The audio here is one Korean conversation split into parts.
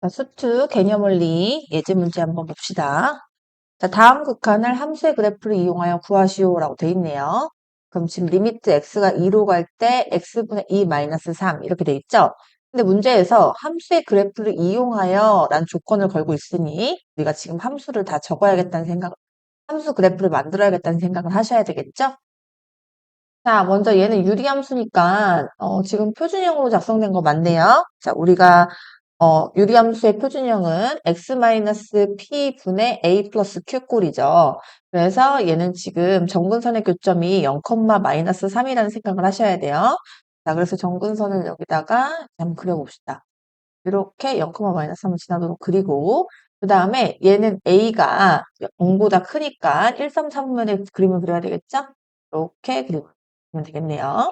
자, 수투 개념원리 예제 문제 한번 봅시다. 자, 다음 극한을 함수의 그래프를 이용하여 구하시오라고 돼 있네요. 그럼 지금 리미트 x가 2로 갈 때 x분의 2 마이너스 3 이렇게 돼 있죠? 근데 문제에서 함수의 그래프를 이용하여 라는 조건을 걸고 있으니 우리가 지금 함수를 다 적어야겠다는 생각, 함수 그래프를 만들어야겠다는 생각을 하셔야 되겠죠? 자, 먼저 얘는 유리함수니까 지금 표준형으로 작성된 거 맞네요. 자, 우리가 유리함수의 표준형은 x-p 분의 a 플러스 q 꼴이죠. 그래서 얘는 지금 정근선의 교점이 0, 마이너스 3이라는 생각을 하셔야 돼요. 자, 그래서 정근선을 여기다가 한번 그려봅시다. 이렇게 0, 마이너스 3을 지나도록 그리고 그 다음에 얘는 a가 0보다 크니까 1, 3, 3분의 그림을 그려야 되겠죠? 이렇게 그리면 되겠네요.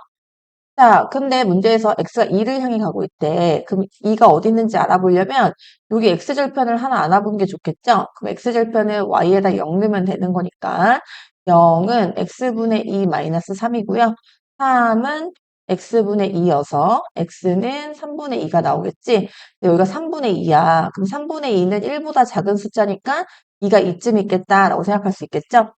자, 근데 문제에서 x가 2를 향해 가고 있대. 그럼 2가 어디 있는지 알아보려면 여기 x절편을 하나 알아보는 게 좋겠죠? 그럼 x절편을 y에다 0 넣으면 되는 거니까 0은 x분의 2 마이너스 3이고요. 3은 x분의 2여서 x는 3분의 2가 나오겠지? 여기가 3분의 2야. 그럼 3분의 2는 1보다 작은 숫자니까 2가 이쯤 있겠다라고 생각할 수 있겠죠?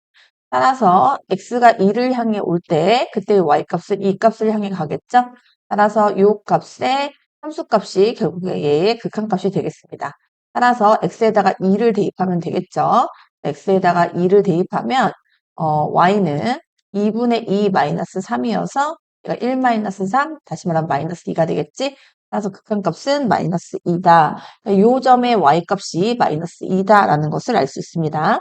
따라서 x가 2를 향해 올 때 그때 y값은 이 값을 향해 가겠죠? 따라서 이 값의 함수값이 결국에 얘의 극한값이 되겠습니다. 따라서 x에다가 2를 대입하면 되겠죠? x에다가 2를 대입하면 y는 2분의 2 마이너스 3이어서 얘가 1 마이너스 3, 다시 말하면 마이너스 2가 되겠지? 따라서 극한값은 마이너스 2다. 이 점의 y값이 마이너스 2다라는 것을 알 수 있습니다.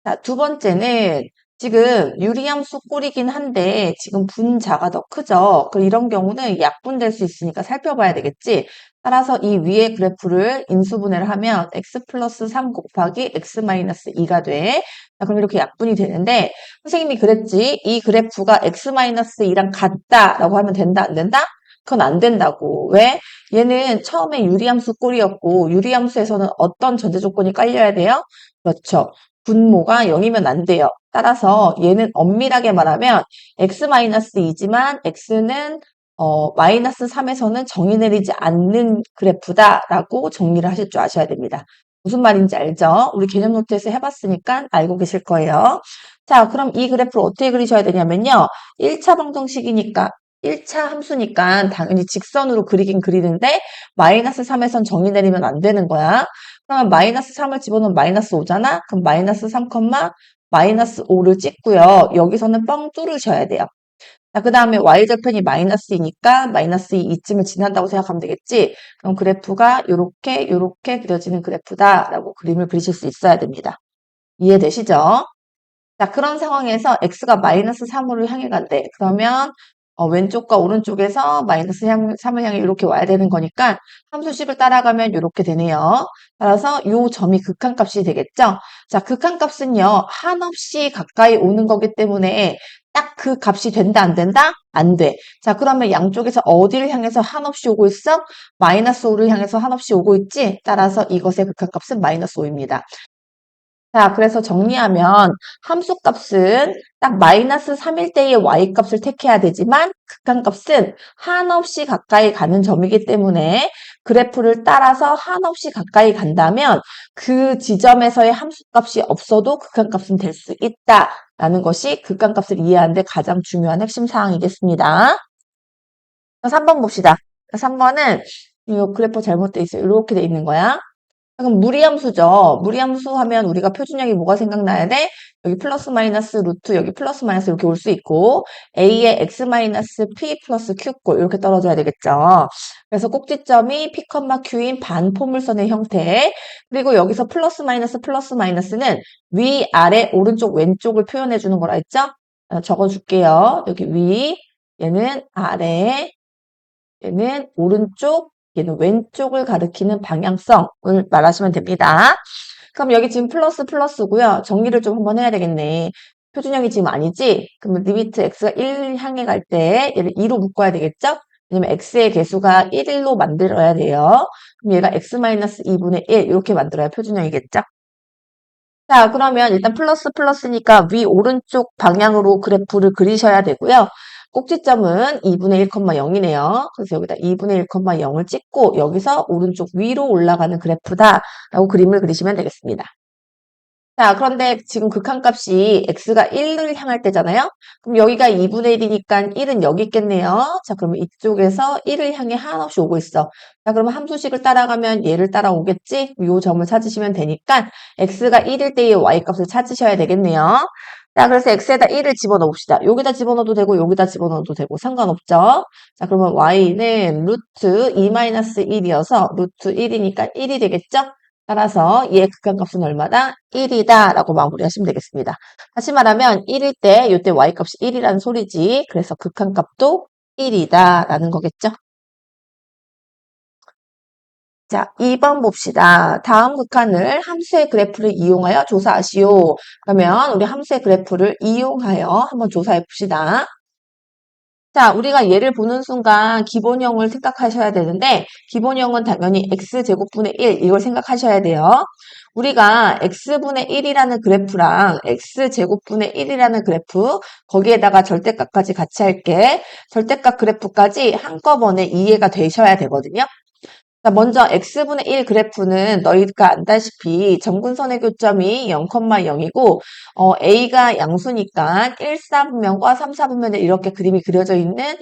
자, 두 번째는 지금 유리함수 꼴이긴 한데 지금 분자가 더 크죠. 그럼 이런 경우는 약분될 수 있으니까 살펴봐야 되겠지. 따라서 이 위의 그래프를 인수분해를 하면 x 플러스 3 곱하기 x 마이너스 2가 돼. 자, 그럼 이렇게 약분이 되는데 선생님이 그랬지. 이 그래프가 x 마이너스 2랑 같다라고 하면 된다, 안 된다? 그건 안 된다고. 왜? 얘는 처음에 유리함수 꼴이었고 유리함수에서는 어떤 전제 조건이 깔려야 돼요? 그렇죠. 분모가 0이면 안 돼요. 따라서 얘는 엄밀하게 말하면 x-2지만 x는 마이너스 3에서는 정의 내리지 않는 그래프다라고 정리를 하실 줄 아셔야 됩니다. 무슨 말인지 알죠? 우리 개념 노트에서 해봤으니까 알고 계실 거예요. 자, 그럼 이 그래프를 어떻게 그리셔야 되냐면요. 1차 방정식이니까 1차 함수니까 당연히 직선으로 그리긴 그리는데 마이너스 3에선 정의 내리면 안 되는 거야. 그러면 마이너스 3을 집어넣으면 마이너스 5잖아? 그럼 마이너스 3, 마이너스 5를 찍고요. 여기서는 뻥 뚫으셔야 돼요. 자, 그 다음에 y절편이 마이너스이니까 마이너스 2 이쯤을 지난다고 생각하면 되겠지? 그럼 그래프가 요렇게 그려지는 그래프다라고 그림을 그리실 수 있어야 됩니다. 이해되시죠? 자, 그런 상황에서 x가 마이너스 3으로 향해 간대. 그러면 왼쪽과 오른쪽에서 마이너스 3을 향해 이렇게 와야 되는 거니까 함수식을 따라가면 이렇게 되네요. 따라서 이 점이 극한값이 되겠죠? 자, 극한값은요. 한없이 가까이 오는 거기 때문에 딱 그 값이 된다, 안 된다? 안 돼. 자, 그러면 양쪽에서 어디를 향해서 한없이 오고 있어? 마이너스 5를 향해서 한없이 오고 있지? 따라서 이것의 극한값은 마이너스 5입니다. 자, 그래서 정리하면 함수값은 딱 마이너스 3일 때의 y값을 택해야 되지만 극한값은 한없이 가까이 가는 점이기 때문에 그래프를 따라서 한없이 가까이 간다면 그 지점에서의 함수값이 없어도 극한값은 될 수 있다라는 것이 극한값을 이해하는 데 가장 중요한 핵심 사항이겠습니다. 3번 봅시다. 3번은 이 그래프 잘못돼 있어요. 이렇게 돼 있는 거야. 그럼 무리함수죠. 무리함수 하면 우리가 표준형이 뭐가 생각나야 돼? 여기 플러스 마이너스 루트 여기 플러스 마이너스 이렇게 올 수 있고 a의 x 마이너스 p 플러스 q꼴 이렇게 떨어져야 되겠죠. 그래서 꼭지점이 p, q인 반포물선의 형태 그리고 여기서 플러스 마이너스는 위, 아래, 오른쪽, 왼쪽을 표현해 주는 거라 했죠? 적어줄게요. 여기 위, 얘는 아래, 얘는 오른쪽, 얘는 왼쪽을 가리키는 방향성을 말하시면 됩니다. 그럼 여기 지금 플러스고요. 정리를 좀 한번 해야 되겠네. 표준형이 지금 아니지? 그러면 리미트 x가 1 향해 갈 때 얘를 2로 묶어야 되겠죠? 왜냐면 x의 개수가 1로 만들어야 돼요. 그럼 얘가 x-2분의 1 이렇게 만들어야 표준형이겠죠? 자, 그러면 일단 플러스니까 위 오른쪽 방향으로 그래프를 그리셔야 되고요. 꼭지점은 2분의 1,0이네요. 그래서 여기다 2분의 1,0을 찍고 여기서 오른쪽 위로 올라가는 그래프다라고 그림을 그리시면 되겠습니다. 자, 그런데 지금 극한값이 x가 1을 향할 때잖아요. 그럼 여기가 2분의 1이니까 1은 여기 있겠네요. 자, 그러면 이쪽에서 1을 향해 한없이 오고 있어. 자, 그러면 함수식을 따라가면 얘를 따라오겠지? 요 점을 찾으시면 되니까 x가 1일 때의 y값을 찾으셔야 되겠네요. 자, 그래서 x에다 1을 집어넣읍시다. 여기다 집어넣어도 되고 여기다 집어넣어도 되고 상관없죠. 자, 그러면 y는 루트 2-1이어서 루트 1이니까 1이 되겠죠? 따라서 얘의 극한값은 얼마다? 1이다 라고 마무리하시면 되겠습니다. 다시 말하면 1일 때 이때 y값이 1이라는 소리지. 그래서 극한값도 1이다 라는 거겠죠. 자, 2번 봅시다. 다음 극한을 함수의 그래프를 이용하여 조사하시오. 그러면 우리 함수의 그래프를 이용하여 한번 조사해 봅시다. 자, 우리가 얘를 보는 순간 기본형을 생각하셔야 되는데 기본형은 당연히 x제곱분의 1 이걸 생각하셔야 돼요. 우리가 x분의 1이라는 그래프랑 x제곱분의 1이라는 그래프 거기에다가 절대값까지 같이 할게. 절대값 그래프까지 한꺼번에 이해가 되셔야 되거든요. 자, 먼저 x분의 1 그래프는 너희가 안다시피 점근선의 교점이 0,0이고 a가 양수니까 1, 4분면과 3, 4분면에 이렇게 그림이 그려져 있는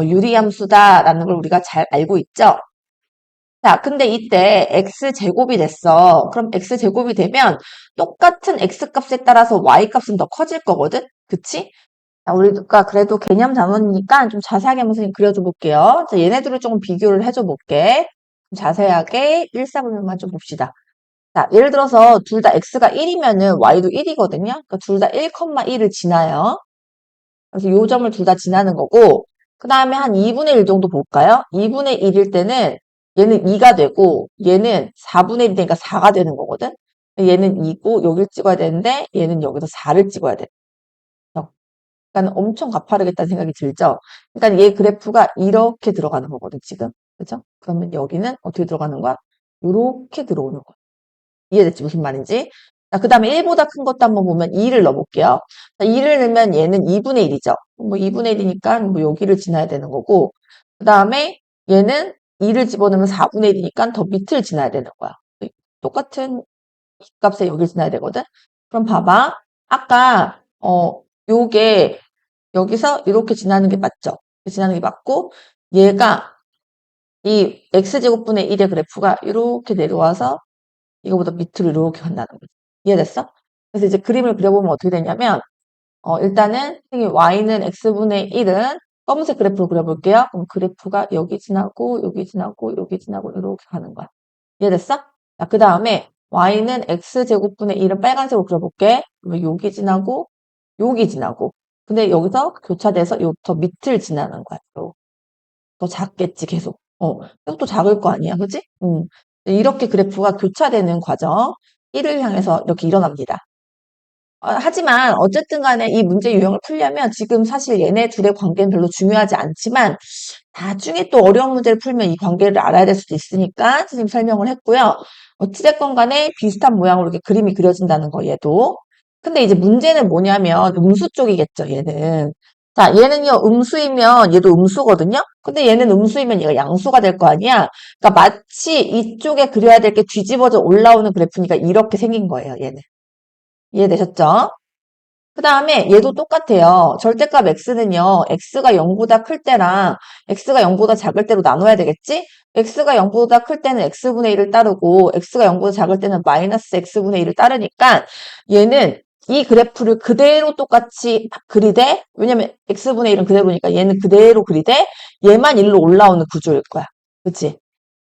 유리함수다라는 걸 우리가 잘 알고 있죠. 자, 근데 이때 x제곱이 됐어. 그럼 x제곱이 되면 똑같은 x값에 따라서 y값은 더 커질 거거든? 그치? 자, 우리가 그래도 개념 단원이니까 좀 자세하게 한번 선생님 그려줘 볼게요. 자, 얘네들을 조금 비교를 해줘 볼게. 자세하게 1, 4분면만 좀 봅시다. 자, 예를 들어서 둘 다 x가 1이면은 y도 1이거든요. 그러니까 둘 다 1,1을 지나요. 그래서 요 점을 둘 다 지나는 거고, 그 다음에 한 2분의 1 정도 볼까요? 2분의 1일 때는 얘는 2가 되고, 얘는 4분의 1이 되니까 4가 되는 거거든? 얘는 2고, 여길 찍어야 되는데, 얘는 여기서 4를 찍어야 돼. 그러니까 엄청 가파르겠다는 생각이 들죠? 그러니까 얘 그래프가 이렇게 들어가는 거거든, 지금. 그죠? 그러면 여기는 어떻게 들어가는 거야? 이렇게 들어오는 거야. 이해됐지? 무슨 말인지? 자, 그 다음에 1보다 큰 것도 한번 보면 2를 넣어볼게요. 자, 2를 넣으면 얘는 2분의 1이죠. 뭐 2분의 1이니까 뭐 여기를 지나야 되는 거고, 그 다음에 얘는 2를 집어넣으면 4분의 1이니까 더 밑을 지나야 되는 거야. 똑같은 값에 여기를 지나야 되거든? 그럼 봐봐. 아까, 요게 여기서 이렇게 지나는 게 맞죠? 지나는 게 맞고, 얘가 이 x제곱분의 1의 그래프가 이렇게 내려와서 이거보다 밑으로 이렇게 간다는 거지. 이해됐어? 그래서 이제 그림을 그려보면 어떻게 되냐면, 일단은 선생님 y는 x분의 1은 검은색 그래프로 그려볼게요. 그럼 그래프가 여기 지나고 여기 지나고 여기 지나고 이렇게 가는 거야. 이해됐어? 자, 그 다음에 y는 x제곱분의 1은 빨간색으로 그려볼게. 그러면 여기 지나고 여기 지나고 근데 여기서 교차돼서 요 더 밑을 지나는 거야. 더 작겠지 계속. 계속 또 작을 거 아니야, 그지? 이렇게 그래프가 교차되는 과정 1을 향해서 이렇게 일어납니다. 하지만 어쨌든 간에 이 문제 유형을 풀려면 지금 사실 얘네 둘의 관계는 별로 중요하지 않지만 나중에 또 어려운 문제를 풀면 이 관계를 알아야 될 수도 있으니까 선생님 설명을 했고요. 어찌됐건 간에 비슷한 모양으로 이렇게 그림이 그려진다는 거 얘도. 근데 이제 문제는 뭐냐면 음수 쪽이겠죠, 얘는. 자, 얘는요, 음수이면 얘도 음수거든요? 근데 얘는 음수이면 얘가 양수가 될 거 아니야? 그러니까 마치 이쪽에 그려야 될 게 뒤집어져 올라오는 그래프니까 이렇게 생긴 거예요, 얘는. 이해되셨죠? 그 다음에 얘도 똑같아요. 절대값 x는요. x가 0보다 클 때랑 x가 0보다 작을 때로 나눠야 되겠지? x가 0보다 클 때는 x분의 1을 따르고 x가 0보다 작을 때는 마이너스 x분의 1을 따르니까 얘는 이 그래프를 그대로 똑같이 그리되 왜냐면 x분의 1은 그대로니까 얘는 그대로 그리되 얘만 1로 올라오는 구조일 거야. 그치?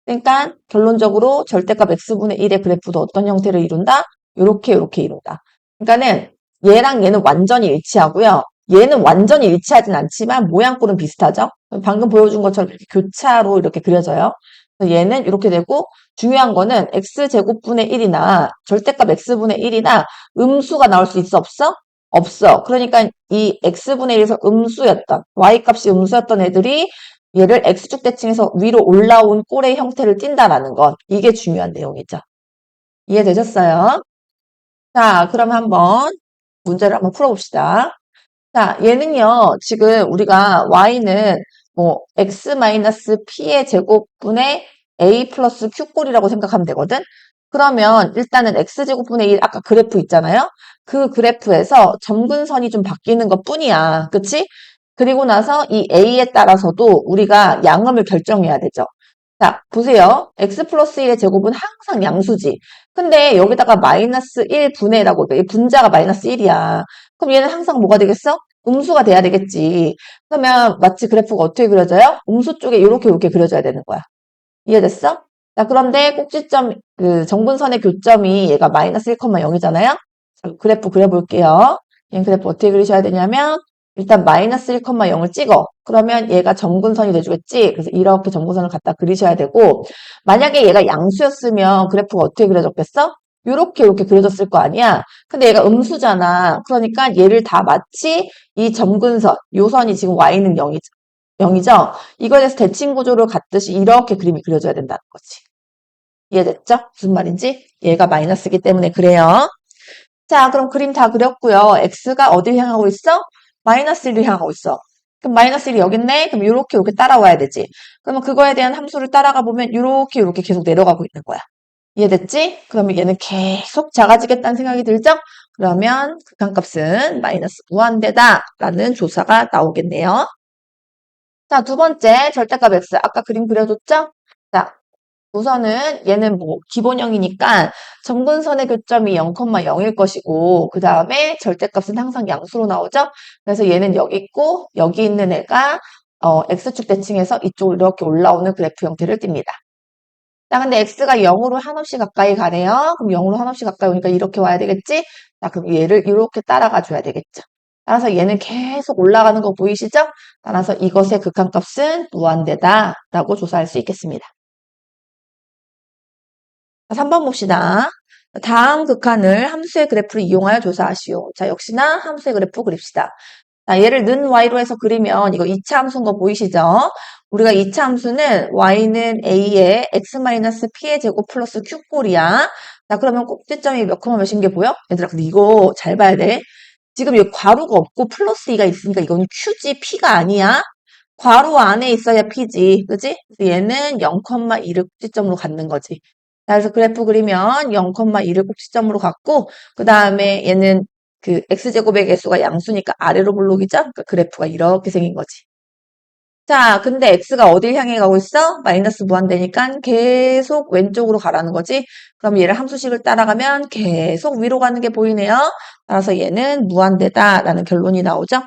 그러니까 결론적으로 절대값 x분의 1의 그래프도 어떤 형태를 이룬다? 요렇게 이룬다. 그러니까는 얘랑 얘는 완전히 일치하고요. 얘는 완전히 일치하진 않지만 모양꼴은 비슷하죠? 방금 보여준 것처럼 이렇게 교차로 이렇게 그려져요. 그래서 얘는 이렇게 되고 중요한 거는 x제곱분의 1이나 절대값 x분의 1이나 음수가 나올 수 있어 없어? 없어. 그러니까 이 x분의 1에서 음수였던 y값이 음수였던 애들이 얘를 x축 대칭해서 위로 올라온 꼴의 형태를 띈다라는 것. 이게 중요한 내용이죠. 이해되셨어요? 자, 그럼 한번 문제를 한번 풀어봅시다. 자, 얘는요, 지금 우리가 y는 뭐 x-p의 제곱분의 a 플러스 q꼴이라고 생각하면 되거든? 그러면 일단은 x제곱분의 1 아까 그래프 있잖아요? 그 그래프에서 점근선이 좀 바뀌는 것 뿐이야. 그치? 그리고 나서 이 a에 따라서도 우리가 양음을 결정해야 되죠. 자, 보세요. x 플러스 1의 제곱은 항상 양수지. 근데 여기다가 마이너스 1분의라고, 이 분자가 마이너스 1이야. 그럼 얘는 항상 뭐가 되겠어? 음수가 돼야 되겠지. 그러면 마치 그래프가 어떻게 그려져요? 음수 쪽에 이렇게 그려져야 되는 거야. 이해됐어? 자, 그런데 꼭지점, 그 정분선의 교점이 얘가 마이너스 1,0이잖아요? 자, 그래프 그려볼게요. 얘 그래프 어떻게 그리셔야 되냐면, 일단 마이너스 1,0을 찍어. 그러면 얘가 정근선이 돼주겠지? 그래서 이렇게 정근선을 갖다 그리셔야 되고, 만약에 얘가 양수였으면 그래프가 어떻게 그려졌겠어? 이렇게 그려졌을 거 아니야? 근데 얘가 음수잖아. 그러니까 얘를 다 마치 이 점근선, 요 선이 지금 y는 0이죠. 0이죠? 이거에 대해서 대칭 구조를 갖듯이 이렇게 그림이 그려져야 된다는 거지. 이해됐죠? 무슨 말인지? 얘가 마이너스이기 때문에 그래요. 자, 그럼 그림 다 그렸고요. x가 어딜 향하고 있어? 마이너스 1을 향하고 있어. 그럼 마이너스 1이 여기 있네? 그럼 이렇게 따라와야 되지. 그러면 그거에 대한 함수를 따라가 보면 이렇게 계속 내려가고 있는 거야. 이해됐지? 그러면 얘는 계속 작아지겠다는 생각이 들죠? 그러면 극한값은 마이너스 무한대다라는 조사가 나오겠네요. 자, 두 번째 절대값 x. 아까 그림 그려줬죠? 자, 우선은 얘는 뭐 기본형이니까 정분선의 교점이 0,0일 것이고 그 다음에 절대값은 항상 양수로 나오죠? 그래서 얘는 여기 있고 여기 있는 애가 x축 대칭해서 이쪽으로 이렇게 올라오는 그래프 형태를 띱니다. 자, 근데 x가 0으로 한없이 가까이 가네요. 그럼 0으로 한없이 가까이 오니까 이렇게 와야 되겠지? 자, 그럼 얘를 이렇게 따라가 줘야 되겠죠. 따라서 얘는 계속 올라가는 거 보이시죠? 따라서 이것의 극한값은 무한대다라고 조사할 수 있겠습니다. 3번 봅시다. 다음 극한을 함수의 그래프를 이용하여 조사하시오. 자, 역시나 함수의 그래프 그립시다. 자, 얘를 는 y로 해서 그리면 이거 2차 함수인 거 보이시죠? 우리가 2차 함수는 y는 a의 x-p의 제곱 플러스 q꼴이야. 자, 그러면 꼭지점이 몇 콤마 몇인 게 보여? 얘들아, 근데 이거 잘 봐야 돼. 지금 여기 괄호가 없고 플러스 2가 있으니까 이건 q지 p가 아니야. 괄호 안에 있어야 p지. 그지? 그래서 얘는 0,1을 꼭지점으로 갖는 거지. 자, 그래서 그래프 그리면 0,1을 꼭지점으로 갖고 그 다음에 얘는 그 x제곱의 개수가 양수니까 아래로 볼록이죠? 그러니까 그래프가 이렇게 생긴 거지. 자, 근데 x가 어딜 향해 가고 있어? 마이너스 무한대니까 계속 왼쪽으로 가라는 거지. 그럼 얘를 함수식을 따라가면 계속 위로 가는 게 보이네요. 따라서 얘는 무한대다라는 결론이 나오죠.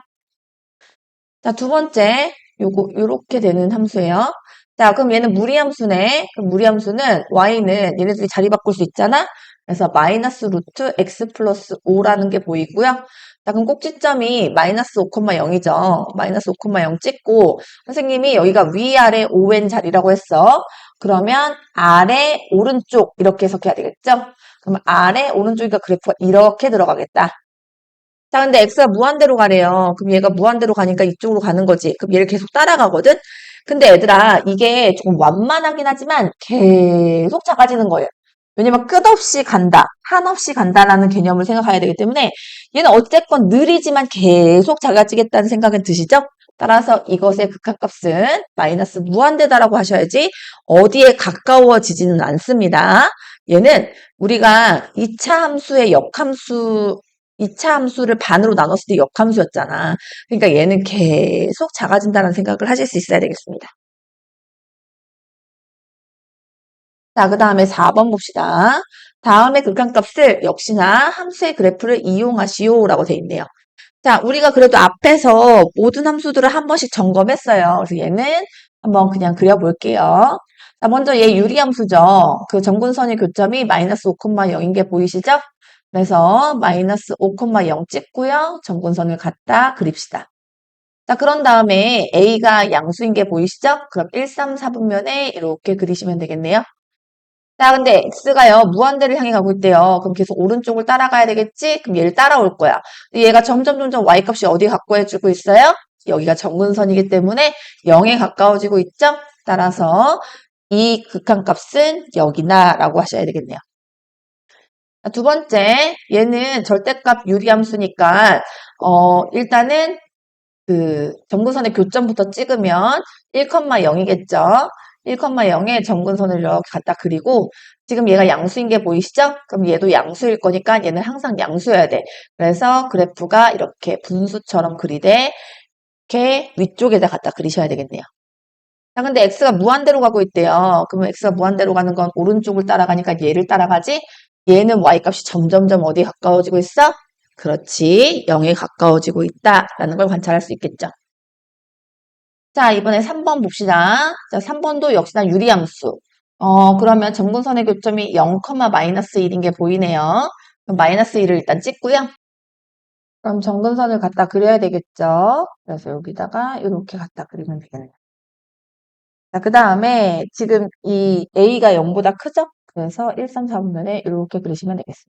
자, 두 번째, 요렇게 되는 함수예요. 자, 그럼 얘는 무리함수네. 그럼 무리함수는 y는 얘네들이 자리 바꿀 수 있잖아? 그래서 마이너스 루트 x 플러스 5라는 게 보이고요. 자, 그럼 꼭지점이 마이너스 5,0이죠. 마이너스 5,0 찍고, 선생님이 여기가 위아래 5n 자리라고 했어. 그러면 아래 오른쪽 이렇게 해석해야 되겠죠? 그러면 아래 오른쪽이니까 그래프가 이렇게 들어가겠다. 자, 근데 x가 무한대로 가래요. 그럼 얘가 무한대로 가니까 이쪽으로 가는 거지. 그럼 얘를 계속 따라가거든? 근데 얘들아, 이게 조금 완만하긴 하지만 계속 작아지는 거예요. 왜냐면 끝없이 간다, 한없이 간다라는 개념을 생각해야 되기 때문에 얘는 어쨌건 느리지만 계속 작아지겠다는 생각은 드시죠? 따라서 이것의 극한값은 마이너스 무한대다라고 하셔야지 어디에 가까워지지는 않습니다. 얘는 우리가 2차 함수의 역함수 2차 함수를 반으로 나눴을 때 역함수였잖아. 그러니까 얘는 계속 작아진다는 생각을 하실 수 있어야 되겠습니다. 자, 그 다음에 4번 봅시다. 다음의 극한값을 역시나 함수의 그래프를 이용하시오라고 돼 있네요. 자, 우리가 그래도 앞에서 모든 함수들을 한 번씩 점검했어요. 그래서 얘는 한번 그냥 그려볼게요. 자, 먼저 얘 유리함수죠. 그 점근선의 교점이 마이너스 5,0인 게 보이시죠? 그래서 마이너스 5,0 찍고요. 점근선을 갖다 그립시다. 자, 그런 다음에 A가 양수인 게 보이시죠? 그럼 1, 3, 4분면에 이렇게 그리시면 되겠네요. 자, 근데 X가요, 무한대를 향해 가고 있대요. 그럼 계속 오른쪽을 따라가야 되겠지? 그럼 얘를 따라올 거야. 얘가 점점 Y값이 어디 가까워지고 있어요? 여기가 정근선이기 때문에 0에 가까워지고 있죠? 따라서 이 극한값은 여기나 라고 하셔야 되겠네요. 두 번째, 얘는 절대값 유리함수니까, 일단은 그 점근선의 교점부터 찍으면 1,0이겠죠. 1,0에 점근선을 이렇게 갖다 그리고 지금 얘가 양수인 게 보이시죠? 그럼 얘도 양수일 거니까 얘는 항상 양수여야 돼. 그래서 그래프가 이렇게 분수처럼 그리되 이렇게 위쪽에다 갖다 그리셔야 되겠네요. 자, 근데 x가 무한대로 가고 있대요. 그러면 x가 무한대로 가는 건 오른쪽을 따라가니까 얘를 따라가지? 얘는 y값이 점점점 어디에 가까워지고 있어? 그렇지. 0에 가까워지고 있다라는 걸 관찰할 수 있겠죠. 자, 이번에 3번 봅시다. 자, 3번도 역시나 유리함수. 그러면 점근선의 교점이 0, 마이너스 1인 게 보이네요. 그럼 마이너스 1을 일단 찍고요. 그럼 점근선을 갖다 그려야 되겠죠. 그래서 여기다가 이렇게 갖다 그리면 되겠네요. 자, 그 다음에 지금 이 a가 0보다 크죠? 그래서 1, 3, 4분면에 이렇게 그리시면 되겠습니다.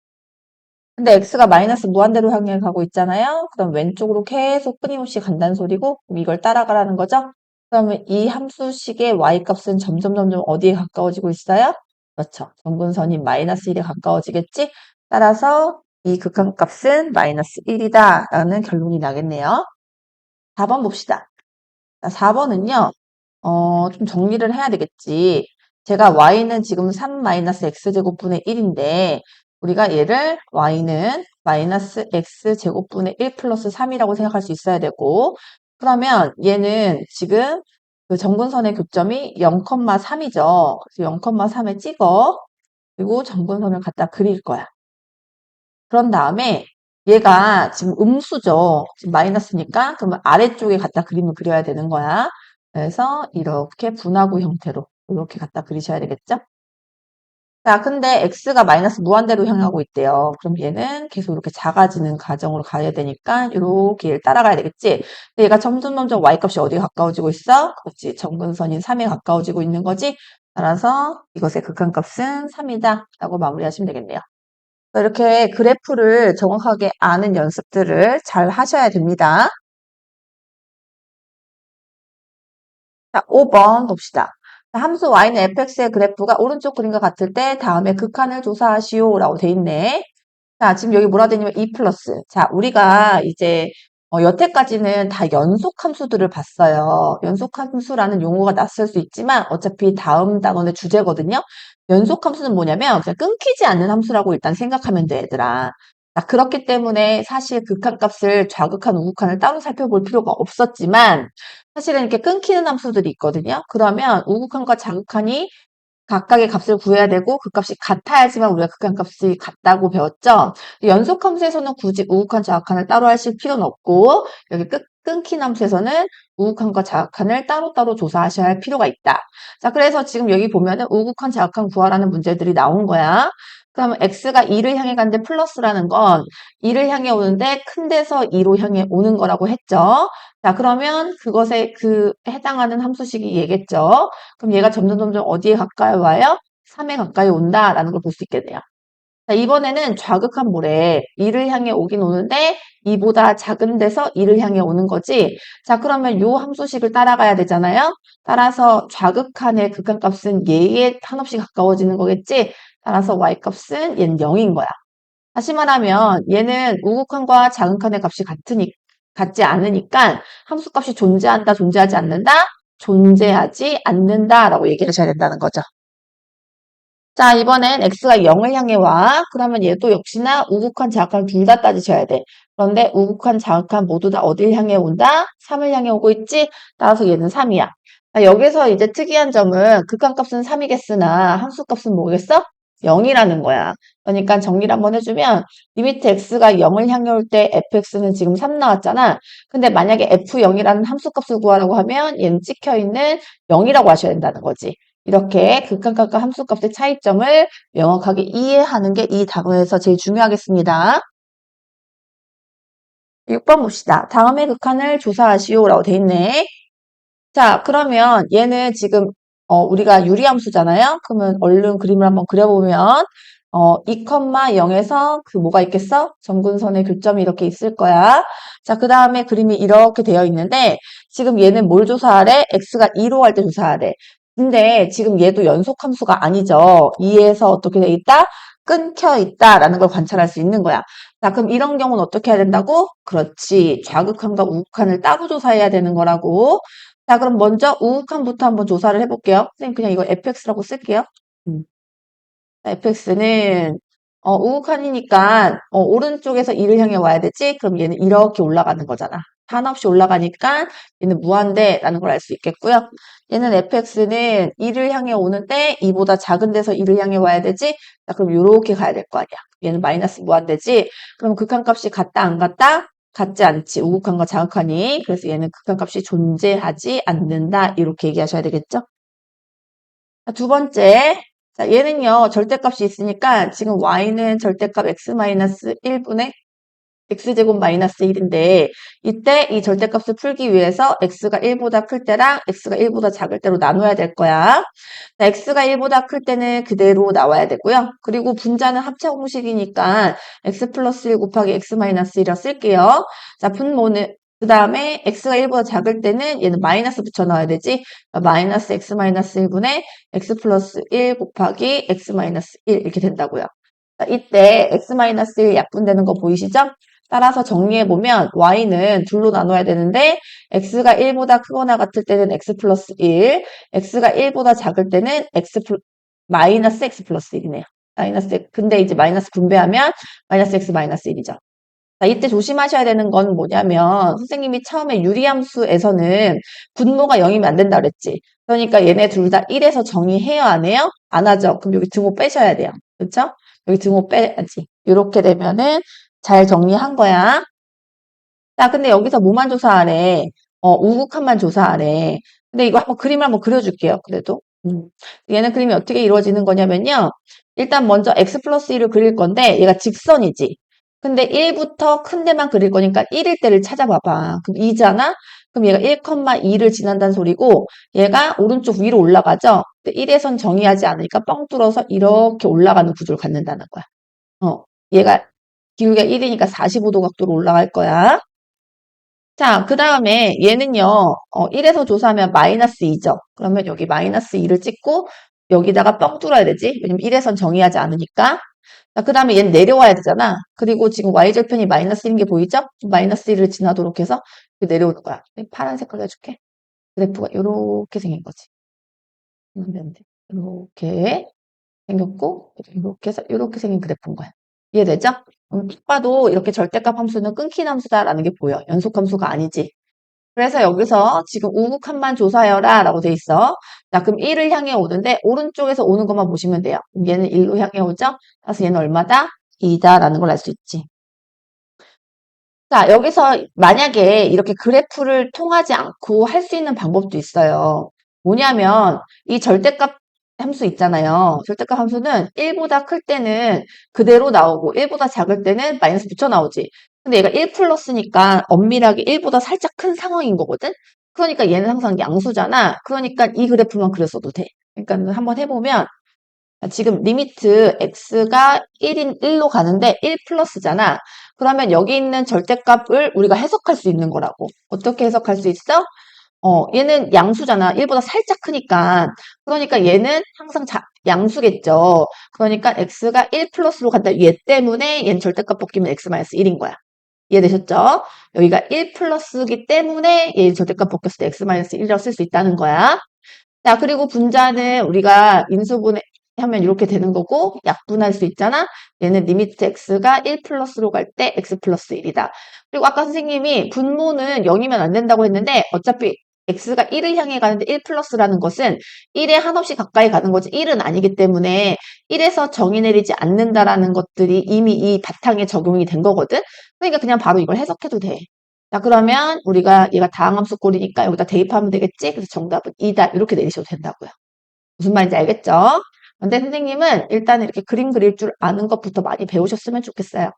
근데 x가 마이너스 무한대로 향해 가고 있잖아요. 그럼 왼쪽으로 계속 끊임없이 간다는 소리고 그럼 이걸 따라가라는 거죠. 그러면 이 함수식의 y값은 점점 어디에 가까워지고 있어요? 그렇죠. 점근선이 마이너스 1에 가까워지겠지? 따라서 이 극한값은 마이너스 1이다 라는 결론이 나겠네요. 4번 봅시다. 4번은요. 좀 정리를 해야 되겠지. 제가 y는 지금 3-x제곱분의 1인데 우리가 얘를 y는 마이너스 x제곱분의 1 플러스 3이라고 생각할 수 있어야 되고 그러면 얘는 지금 그 정근선의 교점이 0,3이죠. 그래서 0,3에 찍어 그리고 정근선을 갖다 그릴 거야. 그런 다음에 얘가 지금 음수죠. 지금 마이너스니까 그러면 아래쪽에 갖다 그림을 그려야 되는 거야. 그래서 이렇게 분화구 형태로 이렇게 갖다 그리셔야 되겠죠? 자, 근데 x가 마이너스 무한대로 향하고 있대요. 그럼 얘는 계속 이렇게 작아지는 과정으로 가야 되니까 이렇게 얘를 따라가야 되겠지? 근데 얘가 점점 y값이 어디에 가까워지고 있어? 그렇지. 점근선인 3에 가까워지고 있는 거지? 따라서 이것의 극한값은 3이다 라고 마무리하시면 되겠네요. 이렇게 그래프를 정확하게 아는 연습들을 잘 하셔야 됩니다. 자, 5번 봅시다. 함수 y는 fx의 그래프가 오른쪽 그림과 같을 때 다음에 극한을 조사하시오 라고 돼 있네. 자, 지금 여기 뭐라 돼 있냐면 2 플러스. 자, 우리가 이제 여태까지는 다 연속함수들을 봤어요. 연속함수라는 용어가 낯설 수 있지만 어차피 다음 단원의 주제거든요. 연속함수는 뭐냐면 그냥 끊기지 않는 함수라고 일단 생각하면 돼, 얘들아. 자, 그렇기 때문에 사실 극한값을 좌극한, 우극한을 따로 살펴볼 필요가 없었지만 사실은 이렇게 끊기는 함수들이 있거든요. 그러면 우극한과 좌극한이 각각의 값을 구해야 되고 그 값이 같아야지만 우리가 극한값이 같다고 배웠죠. 연속함수에서는 굳이 우극한, 좌극한을 따로 하실 필요는 없고 여기 끊긴 함수에서는 우극한과 좌극한을 따로따로 조사하셔야 할 필요가 있다. 자, 그래서 지금 여기 보면은 우극한, 좌극한 구하라는 문제들이 나온 거야. 그러면 x가 2를 향해 가는데 플러스라는 건 2를 향해 오는데 큰 데서 2로 향해 오는 거라고 했죠. 자, 그러면 그것에 그 해당하는 함수식이 얘겠죠. 그럼 얘가 점점 어디에 가까이 와요? 3에 가까이 온다라는 걸 볼 수 있겠네요. 자, 이번에는 좌극한 모래 2를 향해 오긴 오는데 2보다 작은 데서 2를 향해 오는 거지. 자, 그러면 요 함수식을 따라가야 되잖아요. 따라서 좌극한의 극한값은 얘에 한없이 가까워지는 거겠지. 따라서 y값은 얘는 0인 거야. 다시 말하면 얘는 우극한과 좌극한의 값이 같지 않으니까 함수값이 존재한다, 존재하지 않는다? 존재하지 않는다라고 얘기를 하셔야 된다는 거죠. 자, 이번엔 x가 0을 향해 와. 그러면 얘도 역시나 우극한, 좌극한 둘 다 따지셔야 돼. 그런데 우극한, 좌극한 모두 다 어딜 향해 온다? 3을 향해 오고 있지? 따라서 얘는 3이야. 자, 여기서 이제 특이한 점은 극한값은 3이겠으나 함수값은 뭐겠어? 0이라는 거야. 그러니까 정리를 한번 해주면 리미트 x가 0을 향해 올 때 fx는 지금 3 나왔잖아. 근데 만약에 f0이라는 함수값을 구하라고 하면 얘는 찍혀있는 0이라고 하셔야 된다는 거지. 이렇게 극한값과 함수값의 차이점을 명확하게 이해하는 게 이 단원에서 제일 중요하겠습니다. 6번 봅시다. 다음의 극한을 조사하시오 라고 돼 있네. 자, 그러면 얘는 지금 우리가 유리함수잖아요. 그러면 얼른 그림을 한번 그려보면 2,0에서 그 뭐가 있겠어? 점근선의 교점이 이렇게 있을 거야. 자, 그 다음에 그림이 이렇게 되어 있는데 지금 얘는 뭘 조사하래? x가 2로 갈 때 조사하래. 근데 지금 얘도 연속함수가 아니죠. 2에서 어떻게 돼 있다? 끊겨 있다라는 걸 관찰할 수 있는 거야. 자, 그럼 이런 경우는 어떻게 해야 된다고? 그렇지. 좌극한과 우극한을 따로 조사해야 되는 거라고. 자, 그럼 먼저 우극한부터 한번 조사를 해볼게요. 선생님 그냥 이거 fx라고 쓸게요. fx는 우극한이니까 오른쪽에서 2를 향해 와야 되지? 그럼 얘는 이렇게 올라가는 거잖아. 한없이 올라가니까 얘는 무한대라는 걸 알 수 있겠고요. 얘는 fx는 2를 향해 오는데 2보다 작은 데서 2를 향해 와야 되지? 자, 그럼 이렇게 가야 될 거 아니야. 얘는 마이너스 무한대지? 그럼 극한값이 같다 안 같다? 같지 않지. 우극한과 자극한이. 그래서 얘는 극한값이 존재하지 않는다. 이렇게 얘기하셔야 되겠죠? 자, 두 번째. 자, 얘는요, 절대값이 있으니까 지금 y는 절대값 x-1분의 x제곱 마이너스 1인데 이때 이 절대값을 풀기 위해서 x가 1보다 클 때랑 x가 1보다 작을 때로 나눠야 될 거야. 자, x가 1보다 클 때는 그대로 나와야 되고요. 그리고 분자는 합차 공식이니까 x 플러스 1 곱하기 x 마이너스 1이라 쓸게요. 자, 분모는 그 다음에 x가 1보다 작을 때는 얘는 마이너스 붙여 넣어야 되지. 마이너스 x 마이너스 1분의 x 플러스 1 곱하기 x 마이너스 1 이렇게 된다고요. 자, 이때 x 마이너스 1 약분되는 거 보이시죠? 따라서 정리해보면 y는 둘로 나눠야 되는데 x가 1보다 크거나 같을 때는 x 플러스 1, x가 1보다 작을 때는 마이너스 x 플러스 1이네요. 근데 이제 마이너스 분배하면 마이너스 x 마이너스 1이죠. 자, 이때 조심하셔야 되는 건 뭐냐면 선생님이 처음에 유리함수에서는 분모가 0이면 안 된다 그랬지. 그러니까 얘네 둘 다 1에서 정의해요 안 해요? 안 하죠. 그럼 여기 등호 빼셔야 돼요. 그렇죠? 여기 등호 빼야지. 이렇게 되면은 잘 정리한 거야. 자, 근데 여기서 뭐만 조사하래? 우극한만 조사하래. 근데 이거 한번 그림을 한번 그려줄게요. 그래도. 얘는 그림이 어떻게 이루어지는 거냐면요. 일단 먼저 x 플러스 1을 그릴 건데 얘가 직선이지. 근데 1부터 큰 데만 그릴 거니까 1일 때를 찾아봐봐. 그럼 2잖아? 그럼 얘가 1,2를 지난다는 소리고 얘가 오른쪽 위로 올라가죠? 근데 1에선 정의하지 않으니까 뻥 뚫어서 이렇게 올라가는 구조를 갖는다는 거야. 얘가 기울기가 1이니까 45도 각도로 올라갈 거야. 자, 그 다음에 얘는요, 1에서 조사하면 마이너스 2죠. 그러면 여기 마이너스 2를 찍고 여기다가 뻥 뚫어야 되지. 왜냐면 1에선 정의하지 않으니까. 자, 그 다음에 얘는 내려와야 되잖아. 그리고 지금 y절편이 마이너스 1인 게 보이죠? 마이너스 1을 지나도록 해서 내려오는 거야. 파란 색깔로 해줄게. 그래프가 이렇게 생긴 거지. 이렇게 생겼고, 이렇게 해서 이렇게 생긴 그래프인 거야. 이해되죠? 딱 봐도 이렇게 절대값 함수는 끊긴 함수다라는 게 보여. 연속 함수가 아니지. 그래서 여기서 지금 우극한만 조사해라 라고 돼 있어. 자, 그럼 1을 향해 오는데 오른쪽에서 오는 것만 보시면 돼요. 그럼 얘는 1로 향해 오죠? 그래서 얘는 얼마다? 2다 라는 걸 알 수 있지. 자, 여기서 만약에 이렇게 그래프를 통하지 않고 할 수 있는 방법도 있어요. 뭐냐면 이 절대값 함수 있잖아요. 절대값 함수는 1보다 클 때는 그대로 나오고 1보다 작을 때는 마이너스 붙여 나오지. 근데 얘가 1 플러스니까 엄밀하게 1보다 살짝 큰 상황인 거거든? 그러니까 얘는 항상 양수잖아. 그러니까 이 그래프만 그렸어도 돼. 그러니까 한번 해보면 지금 리미트 x가 1로 가는데 1 플러스잖아. 그러면 여기 있는 절대값을 우리가 해석할 수 있는 거라고. 어떻게 해석할 수 있어? 얘는 양수잖아. 1보다 살짝 크니까. 그러니까 얘는 항상 양수겠죠. 그러니까 x가 1 플러스로 간다. 얘 때문에 얘는 절대값 벗기면 x-1인 거야. 이해되셨죠? 여기가 1 플러스기 때문에 얘 절대값 벗겼을 때 x-1이라고 쓸 수 있다는 거야. 자, 그리고 분자는 우리가 인수분해 하면 이렇게 되는 거고 약분할 수 있잖아. 얘는 리미트 x가 1 플러스로 갈 때 x 플러스 1이다. 그리고 아까 선생님이 분모는 0이면 안 된다고 했는데 어차피 x가 1을 향해 가는데 1 플러스라는 것은 1에 한없이 가까이 가는 거지 1은 아니기 때문에 1에서 정의 내리지 않는다라는 것들이 이미 이 바탕에 적용이 된 거거든. 그러니까 그냥 바로 이걸 해석해도 돼. 자, 그러면 우리가 얘가 다항함수 꼴이니까 여기다 대입하면 되겠지? 그래서 정답은 2다. 이렇게 내리셔도 된다고요. 무슨 말인지 알겠죠? 근데 선생님은 일단은 이렇게 그림 그릴 줄 아는 것부터 많이 배우셨으면 좋겠어요.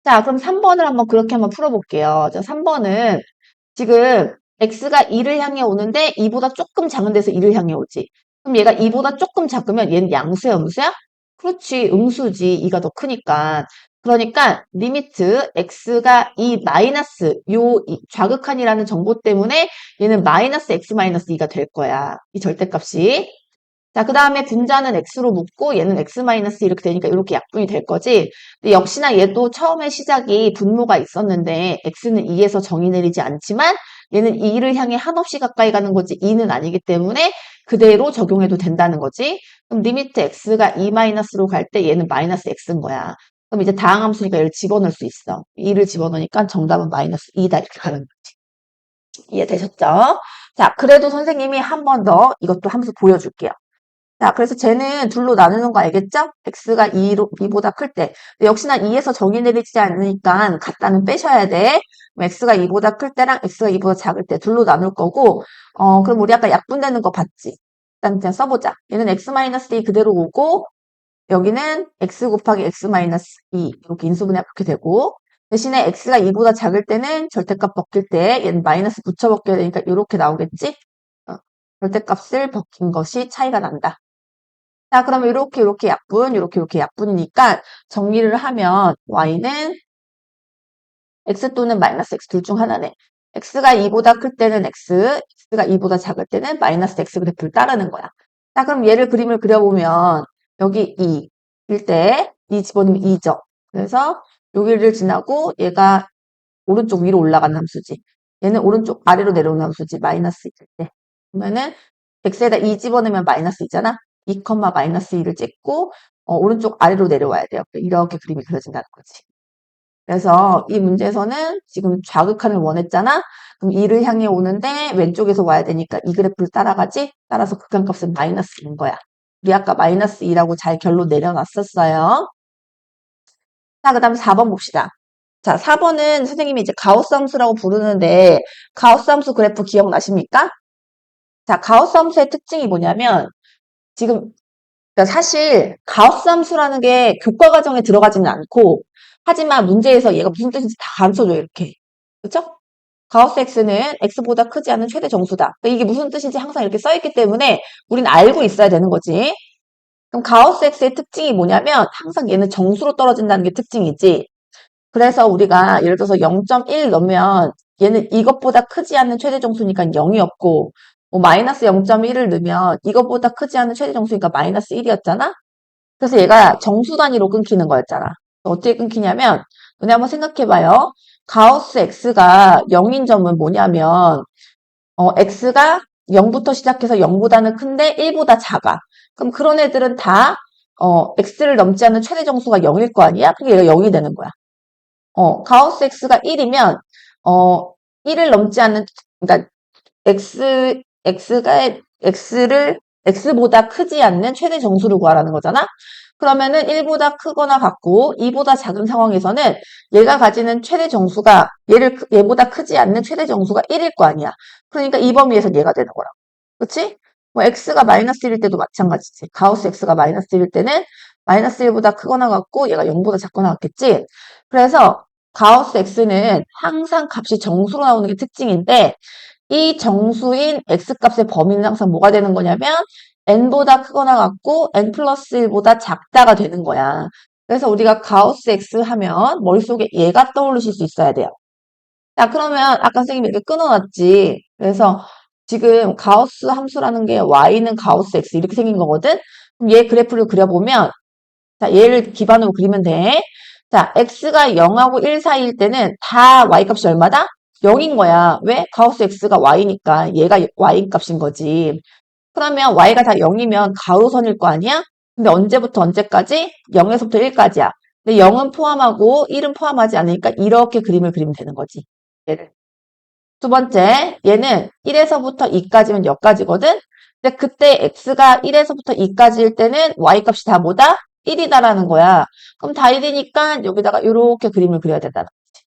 자, 그럼 3번을 그렇게 한번 풀어볼게요. 자, 3번은 지금 x가 2를 향해 오는데 2보다 조금 작은 데서 2를 향해 오지. 그럼 얘가 2보다 조금 작으면 얘는 양수야, 음수야? 그렇지, 음수지. 2가 더 크니까. 그러니까 리미트 x가 2 마이너스 좌극한이라는 정보 때문에 얘는 마이너스 x 마이너스 2가 될 거야. 이 절대값이. 자, 그 다음에 분자는 x로 묶고 얘는 x 마이너스 이렇게 되니까 이렇게 약분이 될 거지. 근데 역시나 얘도 처음에 시작이 분모가 있었는데 x는 2에서 정의 내리지 않지만 얘는 2를 향해 한없이 가까이 가는 거지 2는 아니기 때문에 그대로 적용해도 된다는 거지. 그럼 리미트 x가 2 마이너스로 갈 때 얘는 마이너스 x인 거야. 그럼 이제 다항함수니까 얘를 집어넣을 수 있어. 2를 집어넣으니까 정답은 마이너스 2다 이렇게 가는 거지. 이해되셨죠? 자, 그래도 선생님이 한 번 더 이것도 함수 보여줄게요. 자, 그래서 쟤는 둘로 나누는 거 알겠죠? x가 2보다 클 때. 역시나 2에서 정의 내리지 않으니까 같다는 빼셔야 돼. 그럼 x가 2보다 클 때랑 x가 2보다 작을 때 둘로 나눌 거고, 그럼 우리 아까 약분되는 거 봤지? 일단 그냥 써보자. 얘는 x-2 그대로 오고, 여기는 x 곱하기 x-2 이렇게 인수분해 그렇게 되고, 대신에 x가 2보다 작을 때는 절대값 벗길 때 얘는 마이너스 붙여 벗겨야 되니까 이렇게 나오겠지? 절대값을 벗긴 것이 차이가 난다. 자, 그러면 이렇게 약분, 이렇게 약분이니까 정리를 하면 y는 x 또는 마이너스 x 둘 중 하나네. x가 2보다 클 때는 x, x가 2보다 작을 때는 마이너스 x 그래프를 따르는 거야. 자, 그럼 얘를 그림을 그려보면 여기 2일 때 2 집어넣으면 2죠. 그래서 여기를 지나고 얘가 오른쪽 위로 올라가는 함수지. 얘는 오른쪽 아래로 내려오는 함수지. 마이너스 2일 때. 그러면은 x에다 2 집어넣으면 마이너스 2잖아. 2, 마이너스 2를 찍고 오른쪽 아래로 내려와야 돼요. 이렇게 그림이 그려진다는 거지. 그래서 이 문제에서는 지금 좌극한을 원했잖아. 그럼 2를 향해 오는데 왼쪽에서 와야 되니까 이 그래프를 따라가지. 따라서 극한값은 마이너스인 거야. 우리 아까 마이너스 2라고 잘 결론 내려놨었어요. 자, 그 다음 4번 봅시다. 자, 4번은 선생님이 이제 가우스 함수라고 부르는데 가우스 함수 그래프 기억나십니까? 자, 가우스 함수의 특징이 뭐냐면 지금 그러니까 사실 가우스 함수라는 게 교과 과정에 들어가지는 않고 하지만 문제에서 얘가 무슨 뜻인지 다 가르쳐줘요. 이렇게. 그렇죠? 가우스 x는 x보다 크지 않은 최대 정수다. 그러니까 이게 무슨 뜻인지 항상 이렇게 써있기 때문에 우리는 알고 있어야 되는 거지. 그럼 가우스 x의 특징이 뭐냐면 항상 얘는 정수로 떨어진다는 게 특징이지. 그래서 우리가 예를 들어서 0.1 넣으면 얘는 이것보다 크지 않은 최대 정수니까 0이 없고 뭐 마이너스 0.1을 넣으면 이것보다 크지 않은 최대 정수니까 마이너스 1이었잖아? 그래서 얘가 정수 단위로 끊기는 거였잖아. 어떻게 끊기냐면 너네 한번 생각해봐요. 가우스 x가 0인 점은 뭐냐면 x가 0부터 시작해서 0보다는 큰데 1보다 작아. 그럼 그런 애들은 다 x를 넘지 않는 최대 정수가 0일 거 아니야? 그게 얘가 0이 되는 거야. 가우스 x가 1이면 1을 넘지 않는 그러니까 x보다 크지 않는 최대 정수를 구하라는 거잖아. 그러면은 1보다 크거나 같고 2보다 작은 상황에서는 얘가 가지는 최대 정수가 얘보다 크지 않는 최대 정수가 1일 거 아니야. 그러니까 이 범위에서 얘가 되는 거라고. 그렇지? 뭐 x가 마이너스 1일 때도 마찬가지지. 가우스 x가 마이너스 1일 때는 마이너스 1보다 크거나 같고 얘가 0보다 작거나 같겠지. 그래서 가우스 x는 항상 값이 정수로 나오는 게 특징인데 이 정수인 x값의 범위는 항상 뭐가 되는 거냐면 n보다 크거나 같고 n 플러스 1보다 작다가 되는 거야. 그래서 우리가 가우스 x 하면 머릿속에 얘가 떠오르실 수 있어야 돼요. 자, 그러면 아까 선생님이 이렇게 끊어놨지. 그래서 지금 가우스 함수라는 게 y는 가우스 x 이렇게 생긴 거거든. 그럼 얘 그래프를 그려보면 자, 얘를 기반으로 그리면 돼. 자, x가 0하고 1 사이일 때는 다 y값이 얼마다? 0인 거야. 왜? 가우스 x가 y니까 얘가 y 값인 거지. 그러면 y가 다 0이면 가로선일 거 아니야? 근데 언제부터 언제까지? 0에서부터 1까지야. 근데 0은 포함하고 1은 포함하지 않으니까 이렇게 그림을 그리면 되는 거지. 얘를. 두 번째, 얘는 1에서부터 2까지면 여기까지거든? 근데 그때 x가 1에서부터 2까지일 때는 y값이 다 뭐다? 1이다라는 거야. 그럼 다 1이니까 여기다가 이렇게 그림을 그려야 된다는 거지.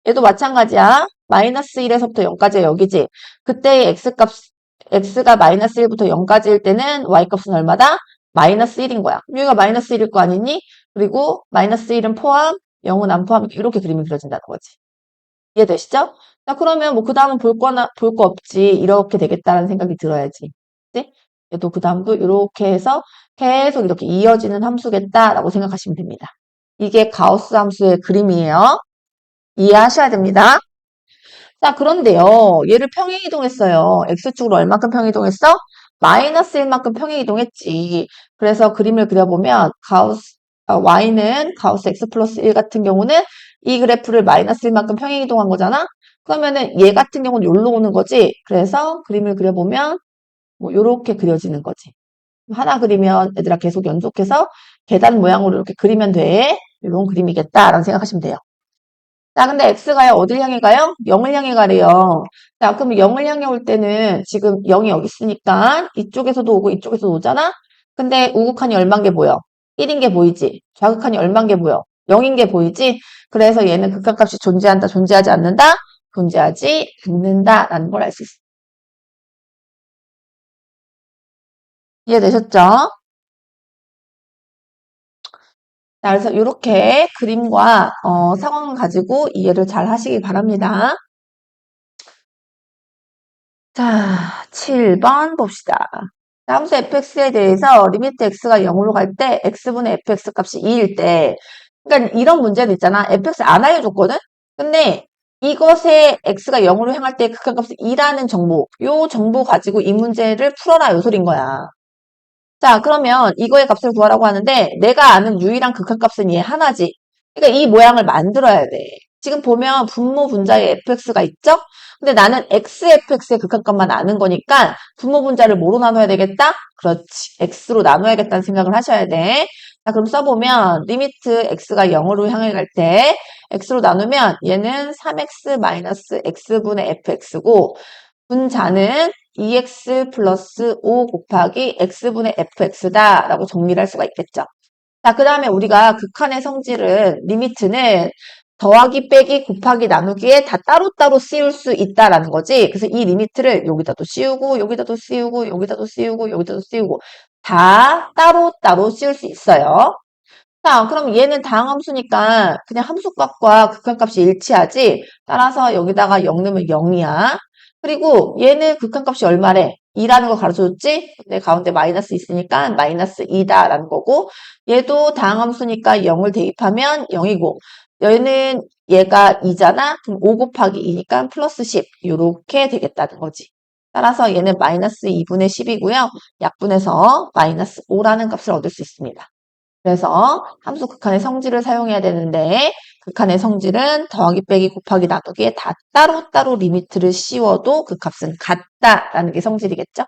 얘도 마찬가지야. 마이너스 1에서부터 0까지가 여기지. 그때의 x가 마이너스 1부터 0까지일 때는 y값은 얼마다? 마이너스 1인 거야. 그럼 여기가 마이너스 1일 거 아니니? 그리고 마이너스 1은 포함, 0은 안 포함, 이렇게 그림이 그려진다는 거지. 이해되시죠? 자, 그러면 뭐 그 다음은 볼 거 없지. 이렇게 되겠다라는 생각이 들어야지. 네? 얘도 그 다음도 이렇게 해서 계속 이렇게 이어지는 함수겠다라고 생각하시면 됩니다. 이게 가우스 함수의 그림이에요. 이해하셔야 됩니다. 자, 그런데요. 얘를 평행이동했어요. x축으로 얼마큼 평행이동했어? 마이너스 1만큼 평행이동했지. 그래서 그림을 그려보면 y는 가우스 x 플러스 1 같은 경우는 이 그래프를 마이너스 1만큼 평행이동한 거잖아? 그러면은 얘 같은 경우는 여기로 오는 거지. 그래서 그림을 그려보면 뭐 요렇게 그려지는 거지. 하나 그리면 얘들아 계속 연속해서 계단 모양으로 이렇게 그리면 돼. 이런 그림이겠다라고 생각하시면 돼요. 자, 근데 x가요, 어딜 향해 가요? 0을 향해 가래요. 자, 그럼 0을 향해 올 때는 지금 0이 여기 있으니까 이쪽에서도 오고 이쪽에서도 오잖아? 근데 우극한이 얼만 게 보여? 1인 게 보이지? 좌극한이 얼만 게 보여? 0인 게 보이지? 그래서 얘는 극한값이 존재한다, 존재하지 않는다? 존재하지 않는다라는 걸 알 수 있어. 이해되셨죠? 자, 그래서 이렇게 그림과 상황을 가지고 이해를 잘 하시기 바랍니다. 자, 7번 봅시다. 함수 fx에 대해서 리미트 x가 0으로 갈 때 x분의 fx 값이 2일 때 그러니까 이런 문제도 있잖아. fx 안 알려줬거든? 근데 이것에 x가 0으로 향할 때 극한값이 2라는 정보 요 정보 가지고 이 문제를 풀어라 요 소린 거야. 자, 그러면 이거의 값을 구하라고 하는데 내가 아는 유일한 극한값은 얘 하나지. 그러니까 이 모양을 만들어야 돼. 지금 보면 분모 분자에 fx가 있죠? 근데 나는 xfx의 극한값만 아는 거니까 분모 분자를 뭐로 나눠야 되겠다? 그렇지. x로 나눠야겠다는 생각을 하셔야 돼. 자, 그럼 써보면 리미트 x가 0으로 향해 갈 때 x로 나누면 얘는 3x x분의 fx고 분자는 2x 플러스 5 곱하기 x분의 fx다라고 정리를 할 수가 있겠죠. 자, 그 다음에 우리가 극한의 성질은 리미트는 더하기 빼기 곱하기 나누기에 다 따로따로 씌울 수 있다라는 거지. 그래서 이 리미트를 여기다도 씌우고 여기다도 씌우고 여기다도 씌우고 여기다도 씌우고 다 따로따로 씌울 수 있어요. 자, 그럼 얘는 다항함수니까 그냥 함수값과 극한값이 일치하지. 따라서 여기다가 0 넣으면 0이야. 그리고 얘는 극한값이 얼마래? 2라는 거 가르쳐줬지? 근데 가운데 마이너스 있으니까 마이너스 2다라는 거고 얘도 다항함수니까 0을 대입하면 0이고 얘는 얘가 2잖아? 그럼 5 곱하기 2니까 플러스 10 이렇게 되겠다는 거지. 따라서 얘는 마이너스 2분의 10이고요. 약분해서 마이너스 5라는 값을 얻을 수 있습니다. 그래서 함수 극한의 성질을 사용해야 되는데 극한의 성질은 더하기 빼기 곱하기 나누기에 다 따로따로 리미트를 씌워도 그 값은 같다라는 게 성질이겠죠?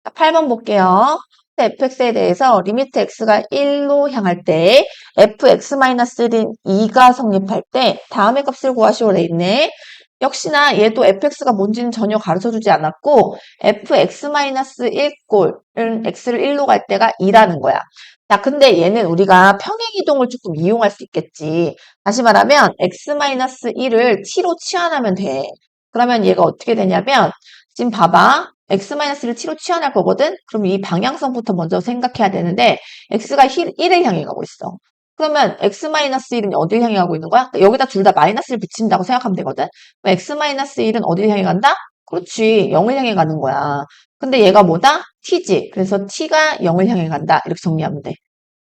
자, 8번 볼게요. fx에 대해서 리미트 x가 1로 향할 때 fx-1인 2가 성립할 때 다음의 값을 구하시오 돼 있네. 역시나 얘도 fx가 뭔지는 전혀 가르쳐주지 않았고 fx-1꼴은 x를 1로 갈 때가 2라는 거야. 자, 근데 얘는 우리가 평행이동을 조금 이용할 수 있겠지. 다시 말하면 x-1을 t로 치환하면 돼. 그러면 얘가 어떻게 되냐면 지금 봐봐. x-를 t로 치환할 거거든? 그럼 이 방향성부터 먼저 생각해야 되는데 x가 1을 향해 가고 있어. 그러면 x-1은 어딜 향해 가고 있는 거야? 여기다 둘 다 마이너스를 붙인다고 생각하면 되거든? x-1은 어딜 향해 간다? 그렇지. 0을 향해 가는 거야. 근데 얘가 뭐다? t지. 그래서 t가 0을 향해 간다. 이렇게 정리하면 돼.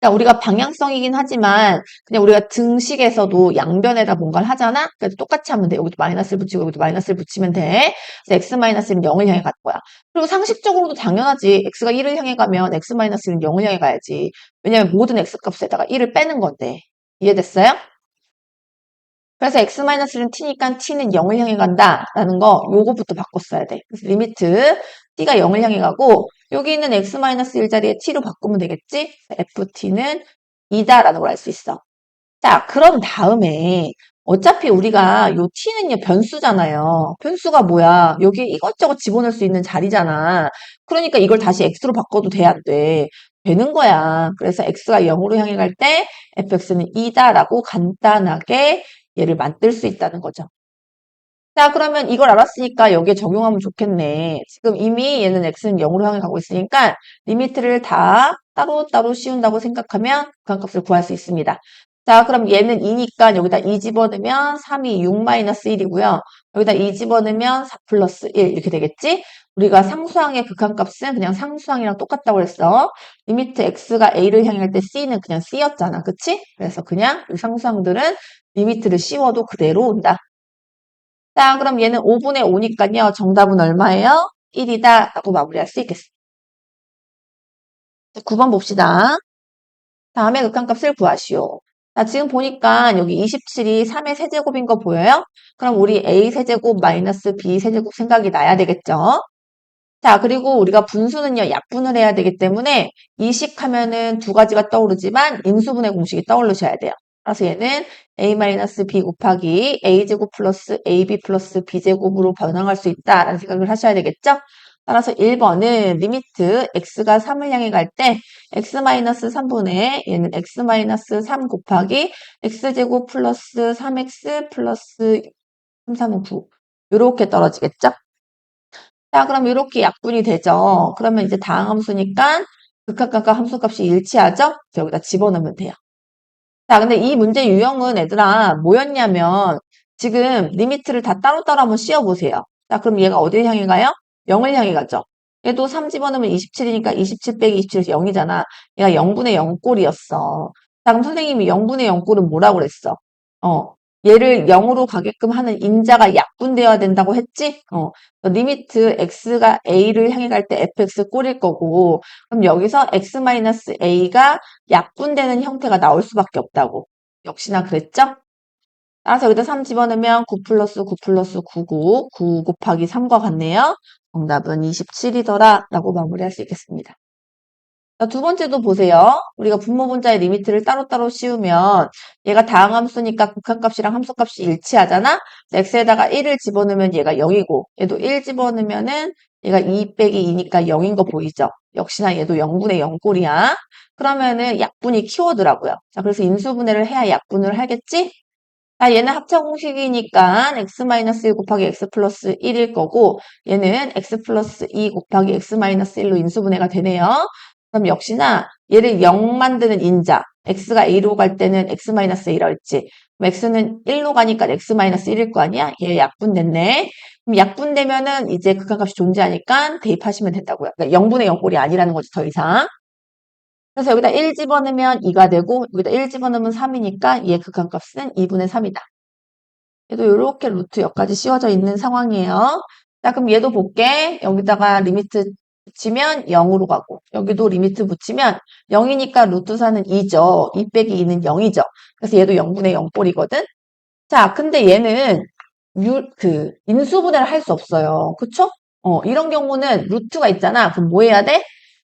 그러니까 우리가 방향성이긴 하지만 그냥 우리가 등식에서도 양변에다 뭔가를 하잖아? 그래서 똑같이 하면 돼. 여기도 마이너스를 붙이고 여기도 마이너스를 붙이면 돼. 그래서 x-는 0을 향해 갈 거야. 그리고 상식적으로도 당연하지. x가 1을 향해 가면 x-는 0을 향해 가야지. 왜냐면 모든 x값에다가 1을 빼는 건데. 이해됐어요? 그래서 x-는 t니까 t는 0을 향해 간다라는 거 요거부터 바꿨어야 돼. 그래서 리미트 t가 0을 향해 가고 여기 있는 x-1 자리에 t로 바꾸면 되겠지? ft는 2다라는 걸 알 수 있어. 자, 그런 다음에 어차피 우리가 요 t는요 변수잖아요. 변수가 뭐야? 여기 이것저것 집어넣을 수 있는 자리잖아. 그러니까 이걸 다시 x로 바꿔도 돼, 안 돼? 되는 거야. 그래서 x가 0으로 향해 갈 때 fx는 2다라고 간단하게 얘를 만들 수 있다는 거죠. 자, 그러면 이걸 알았으니까 여기에 적용하면 좋겠네. 지금 이미 얘는 x는 0으로 향해 가고 있으니까 리미트를 다 따로따로 씌운다고 생각하면 극한값을 구할 수 있습니다. 자, 그럼 얘는 2니까 여기다 2 집어넣으면 3이 6-1이고요. 여기다 2 집어넣으면 4 플러스 1 이렇게 되겠지? 우리가 상수항의 극한값은 그냥 상수항이랑 똑같다고 했어. 리미트 x가 a를 향할 때 c는 그냥 c였잖아. 그치? 그래서 그냥 이 상수항들은 리미트를 씌워도 그대로 온다. 자, 그럼 얘는 5분의 5니까요. 정답은 얼마예요? 1이다 라고 마무리할 수 있겠습니다. 9번 봅시다. 다음에 극한값을 구하시오. 자, 지금 보니까 여기 27이 3의 세제곱인 거 보여요? 그럼 우리 a 세제곱 마이너스 b 세제곱 생각이 나야 되겠죠? 자, 그리고 우리가 분수는요, 약분을 해야 되기 때문에 이식 하면은 두 가지가 떠오르지만 인수분해 공식이 떠오르셔야 돼요. 그래서 얘는 a-b 곱하기 a제곱 플러스 ab 플러스 b제곱으로 변형할 수 있다라는 생각을 하셔야 되겠죠? 따라서 1번은 리미트 x가 3을 향해 갈 때 x-3분의 얘는 x-3 곱하기 x제곱 플러스 3x 플러스 3, 3은 9 이렇게 떨어지겠죠? 자, 그럼 이렇게 약분이 되죠. 그러면 이제 다항 함수니까 극한값과 함수값이 일치하죠? 여기다 집어넣으면 돼요. 자, 근데 이 문제 유형은 얘들아 뭐였냐면 지금 리미트를 다 따로따로 한번 씌워보세요. 자, 그럼 얘가 어디를 향해 가요? 0을 향해 가죠. 얘도 3 집어넣으면 27이니까 27 빼기 27에서 0이잖아. 얘가 0분의 0꼴이었어. 자, 그럼 선생님이 0분의 0꼴은 뭐라고 그랬어? 얘를 0으로 가게끔 하는 인자가 약분되어야 된다고 했지? 리미트 x가 a를 향해 갈 때 fx 꼴일 거고 그럼 여기서 x-a가 약분되는 형태가 나올 수밖에 없다고. 역시나 그랬죠? 따라서 여기다 3 집어넣으면 9 플러스 9 플러스 9고 9 곱하기 3과 같네요. 정답은 27이더라 라고 마무리할 수 있겠습니다. 자, 두 번째도 보세요. 우리가 분모분자의 리미트를 따로따로 씌우면 얘가 다항함수니까 극한값이랑 함수값이 일치하잖아? x에다가 1을 집어넣으면 얘가 0이고 얘도 1 집어넣으면은 얘가 2 빼기 2니까 0인 거 보이죠? 역시나 얘도 0분의 0꼴이야. 그러면은 약분이 키워드라고요. 자, 그래서 인수분해를 해야 약분을 하겠지? 자, 얘는 합차 공식이니까 x-1 곱하기 x 플러스 1일 거고 얘는 x 플러스 2 곱하기 x-1로 인수분해가 되네요. 그럼 역시나 얘를 0 만드는 인자 x가 a로 갈 때는 x-a라 했지. 그럼 x는 1로 가니까 x-1일 거 아니야? 얘 약분됐네. 그럼 약분되면은 이제 극한값이 존재하니까 대입하시면 된다고요. 그러니까 0분의 0꼴이 아니라는 거지 더 이상. 그래서 여기다 1 집어넣으면 2가 되고 여기다 1 집어넣으면 3이니까 얘 극한값은 2분의 3이다. 얘도 이렇게 루트 여기까지 씌워져 있는 상황이에요. 자, 그럼 얘도 볼게. 여기다가 리미트 붙이면 0으로 가고 여기도 리미트 붙이면 0이니까 루트 4는 2죠. 2 빼기 2는 0이죠. 그래서 얘도 0분의 0꼴이거든. 자, 근데 얘는 인수분해를 할 수 없어요. 그쵸? 이런 경우는 루트가 있잖아. 그럼 뭐 해야 돼?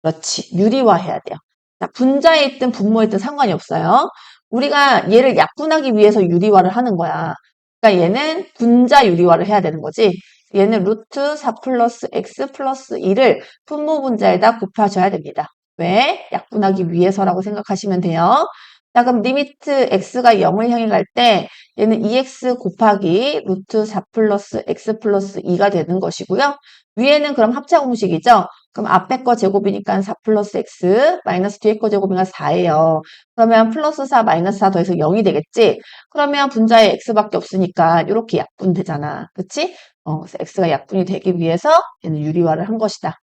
그렇지. 유리화해야 돼요. 자, 분자에 있든 분모에 있든 상관이 없어요. 우리가 얘를 약분하기 위해서 유리화를 하는 거야. 그러니까 얘는 분자 유리화를 해야 되는 거지. 얘는 루트 4 플러스 x 플러스 2를 분모 분자에다 곱하셔야 됩니다. 왜? 약분하기 위해서라고 생각하시면 돼요. 자, 그럼 리미트 x가 0을 향해 갈 때 얘는 2x 곱하기 루트 4 플러스 x 플러스 2가 되는 것이고요. 위에는 그럼 합차 공식이죠. 그럼 앞에 거 제곱이니까 4 플러스 x 마이너스 뒤에 거 제곱이니까 4예요. 그러면 플러스 4 마이너스 4 더해서 0이 되겠지? 그러면 분자에 x밖에 없으니까 이렇게 약분되잖아. 그치? 그래서 x가 약분이 되기 위해서 얘는 유리화를 한 것이다.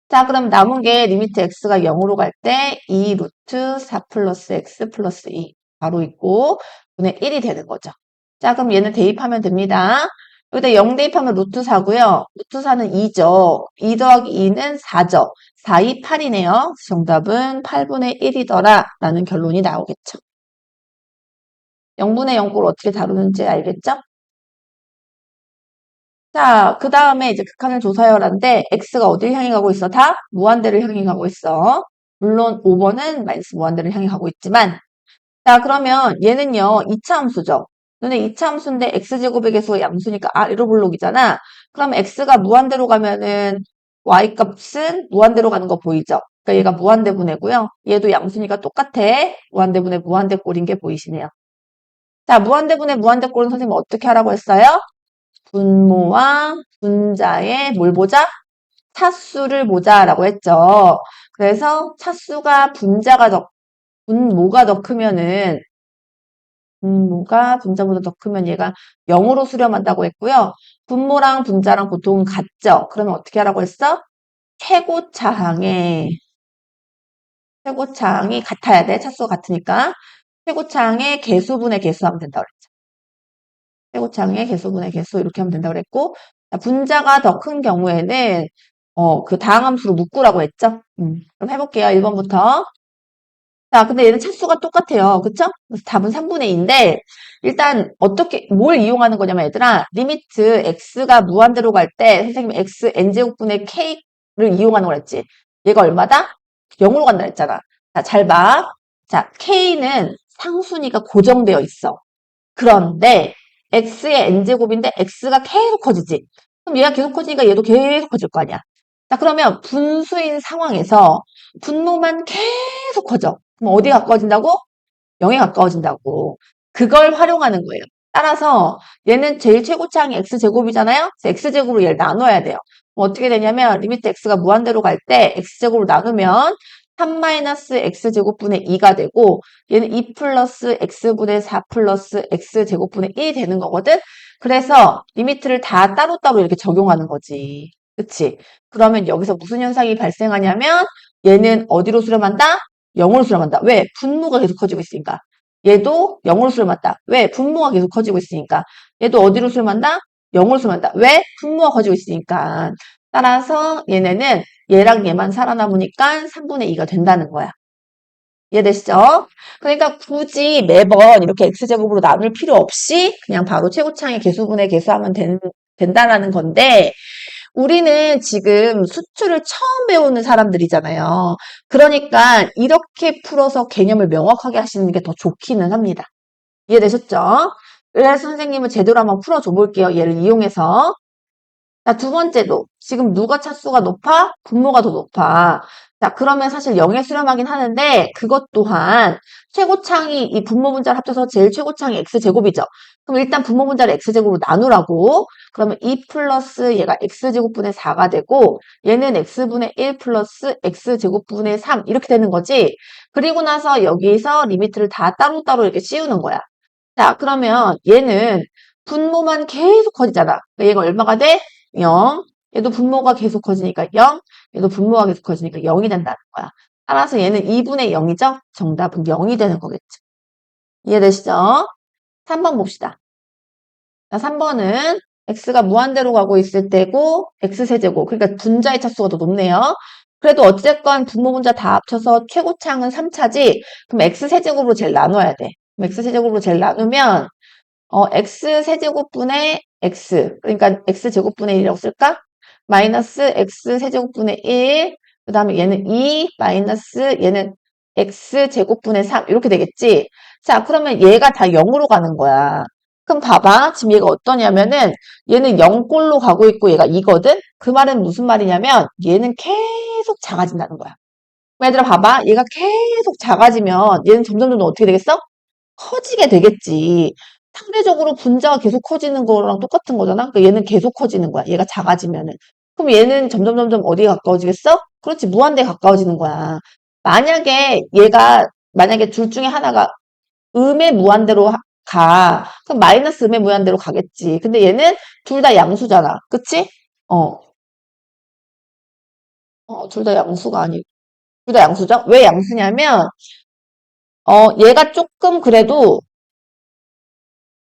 자, 그럼 남은 게 리미트 x가 0으로 갈 때 2 루트 4 플러스 x 플러스 2 바로 있고 분의 1이 되는 거죠. 자, 그럼 얘는 대입하면 됩니다. 여기다 0 대입하면 루트 4고요. 루트 4는 2죠. 2 더하기 2는 4죠. 4, 2, 8이네요. 정답은 8분의 1이더라 라는 결론이 나오겠죠. 0분의 0꼴 어떻게 다루는지 알겠죠? 자, 그 다음에 이제 극한을 조사해라는데 x가 어디를 향해 가고 있어? 다 무한대를 향해 가고 있어. 물론 5번은 마이너스 무한대를 향해 가고 있지만 자, 그러면 얘는요 2차 함수죠. 너네 2차 함수인데 x제곱의 개수가 양수니까 아래로 볼록이잖아. 그럼 x가 무한대로 가면은 y 값은 무한대로 가는 거 보이죠? 그러니까 얘가 무한대분해고요. 얘도 양수니까 똑같아. 무한대분해 무한대꼴인 게 보이시네요. 자, 무한대분해 무한대꼴은 선생님 어떻게 하라고 했어요? 분모와 분자의 뭘 보자? 차수를 보자라고 했죠. 그래서 차수가 분모가 더 크면은 분모가 분자보다 더 크면 얘가 0으로 수렴한다고 했고요. 분모랑 분자랑 보통은 같죠. 그러면 어떻게 하라고 했어? 최고차항이 같아야 돼. 차수가 같으니까. 최고차항의 개수분의 개수하면 된다고 그랬죠. 최고차항의 개수분의 개수 이렇게 하면 된다고 그랬고 자, 분자가 더 큰 경우에는 그 다항 함수로 묶으라고 했죠? 그럼 해볼게요. 1번부터. 자, 근데 얘는 차수가 똑같아요. 그쵸? 그래서 답은 3분의 2인데, 일단, 뭘 이용하는 거냐면, 얘들아, 리미트 x가 무한대로 갈 때, 선생님이 x n제곱분의 k를 이용하는 거랬지. 얘가 얼마다? 0으로 간다 했잖아. 자, 잘 봐. 자, k는 상순위가 고정되어 있어. 그런데, x의 n제곱인데, x가 계속 커지지. 그럼 얘가 계속 커지니까 얘도 계속 커질 거 아니야. 자, 그러면 분수인 상황에서 분모만 계속 커져. 그럼 어디에 가까워진다고? 0에 가까워진다고. 그걸 활용하는 거예요. 따라서 얘는 제일 최고차항이 x제곱이잖아요? 그래서 x제곱으로 얘를 나눠야 돼요. 그럼 어떻게 되냐면 리미트 x가 무한대로 갈 때 x제곱으로 나누면 3-x제곱분의 2가 되고 얘는 2 플러스 x분의 4 플러스 x제곱분의 1이 되는 거거든? 그래서 리미트를 다 따로따로 이렇게 적용하는 거지. 그치? 그러면 여기서 무슨 현상이 발생하냐면 얘는 어디로 수렴한다? 0으로 수렴한다. 왜? 분모가 계속 커지고 있으니까. 얘도 0으로 수렴한다. 왜? 분모가 계속 커지고 있으니까. 얘도 어디로 수렴한다? 0으로 수렴한다. 왜? 분모가 커지고 있으니까. 따라서 얘네는 얘랑 얘만 살아남으니까 3분의 2가 된다는 거야. 이해되시죠? 그러니까 굳이 매번 이렇게 x제곱으로 나눌 필요 없이 그냥 바로 최고차항의 개수분의 개수하면 된다라는 건데 우리는 지금 수출을 처음 배우는 사람들이잖아요. 그러니까 이렇게 풀어서 개념을 명확하게 하시는 게 더 좋기는 합니다. 이해되셨죠? 그래서 선생님은 제대로 한번 풀어줘 볼게요. 얘를 이용해서. 자, 두 번째도 지금 누가 차수가 높아? 분모가 더 높아. 자, 그러면 사실 0에 수렴하긴 하는데 그것 또한 최고창이 이 분모 분자를 합쳐서 제일 최고창이 x제곱이죠. 그럼 일단 분모 분자를 x제곱으로 나누라고. 그러면 2 플러스 얘가 x제곱분의 4가 되고 얘는 x분의 1 플러스 x제곱분의 3 이렇게 되는 거지. 그리고 나서 여기서 리미트를 다 따로따로 이렇게 씌우는 거야. 자, 그러면 얘는 분모만 계속 커지잖아. 그러니까 얘가 얼마가 돼? 0. 얘도 분모가 계속 커지니까 0. 얘도 분모가 계속 커지니까 0이 된다는 거야. 따라서 얘는 2분의 0이죠? 정답은 0이 되는 거겠죠. 이해되시죠? 3번 봅시다. 자, 3번은 x가 무한대로 가고 있을 때고 x세제곱. 그러니까 분자의 차수가 더 높네요. 그래도 어쨌건 분모 분자 다 합쳐서 최고차항은 3차지. 그럼 x세제곱으로 제일 나눠야 돼. 그럼 x세제곱으로 제일 나누면 x 세제곱분의 x. 그러니까 x 제곱분의 1이라고 쓸까? 마이너스 x 세제곱분의 1. 그 다음에 얘는 2 마이너스 얘는 x 제곱분의 3 이렇게 되겠지? 자, 그러면 얘가 다 0으로 가는 거야. 그럼 봐봐. 지금 얘가 어떠냐면은 얘는 0꼴로 가고 있고 얘가 2거든? 그 말은 무슨 말이냐면 얘는 계속 작아진다는 거야. 얘들아 봐봐. 얘가 계속 작아지면 얘는 점점 어떻게 되겠어? 커지게 되겠지. 상대적으로 분자가 계속 커지는 거랑 똑같은 거잖아. 그러니까 얘는 계속 커지는 거야. 얘가 작아지면은. 그럼 얘는 점점 어디에 가까워지겠어? 그렇지. 무한대에 가까워지는 거야. 만약에 둘 중에 하나가 음의 무한대로 가. 그럼 마이너스 음의 무한대로 가겠지. 근데 얘는 둘 다 양수잖아. 그치? 어, 둘 다 양수가 아니고. 둘 다 양수죠? 왜 양수냐면, 얘가 조금 그래도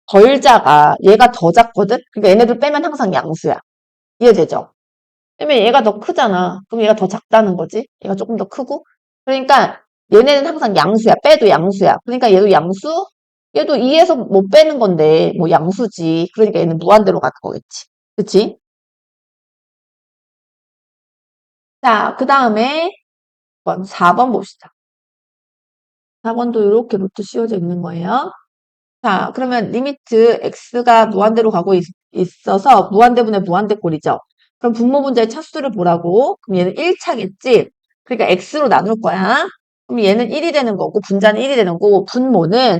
덜 작아. 얘가 더 작거든? 그러니까 얘네들 빼면 항상 양수야. 이해되죠? 왜냐면 얘가 더 크잖아. 그럼 얘가 더 작다는 거지. 얘가 조금 더 크고. 그러니까 얘네는 항상 양수야. 빼도 양수야. 그러니까 얘도 양수? 얘도 2에서 못 빼는 건데 뭐 양수지. 그러니까 얘는 무한대로 가는 거겠지. 그치? 자, 그 다음에 4번 봅시다. 4번도 이렇게 루트 씌워져 있는 거예요. 자, 그러면 리미트 x가 무한대로 가고 있어서 무한대분의 무한대꼴이죠. 그럼 분모 분자의 차수를 보라고. 그럼 얘는 1차겠지? 그러니까 x로 나눌 거야. 그럼 얘는 1이 되는 거고 분자는 1이 되는 거고 분모는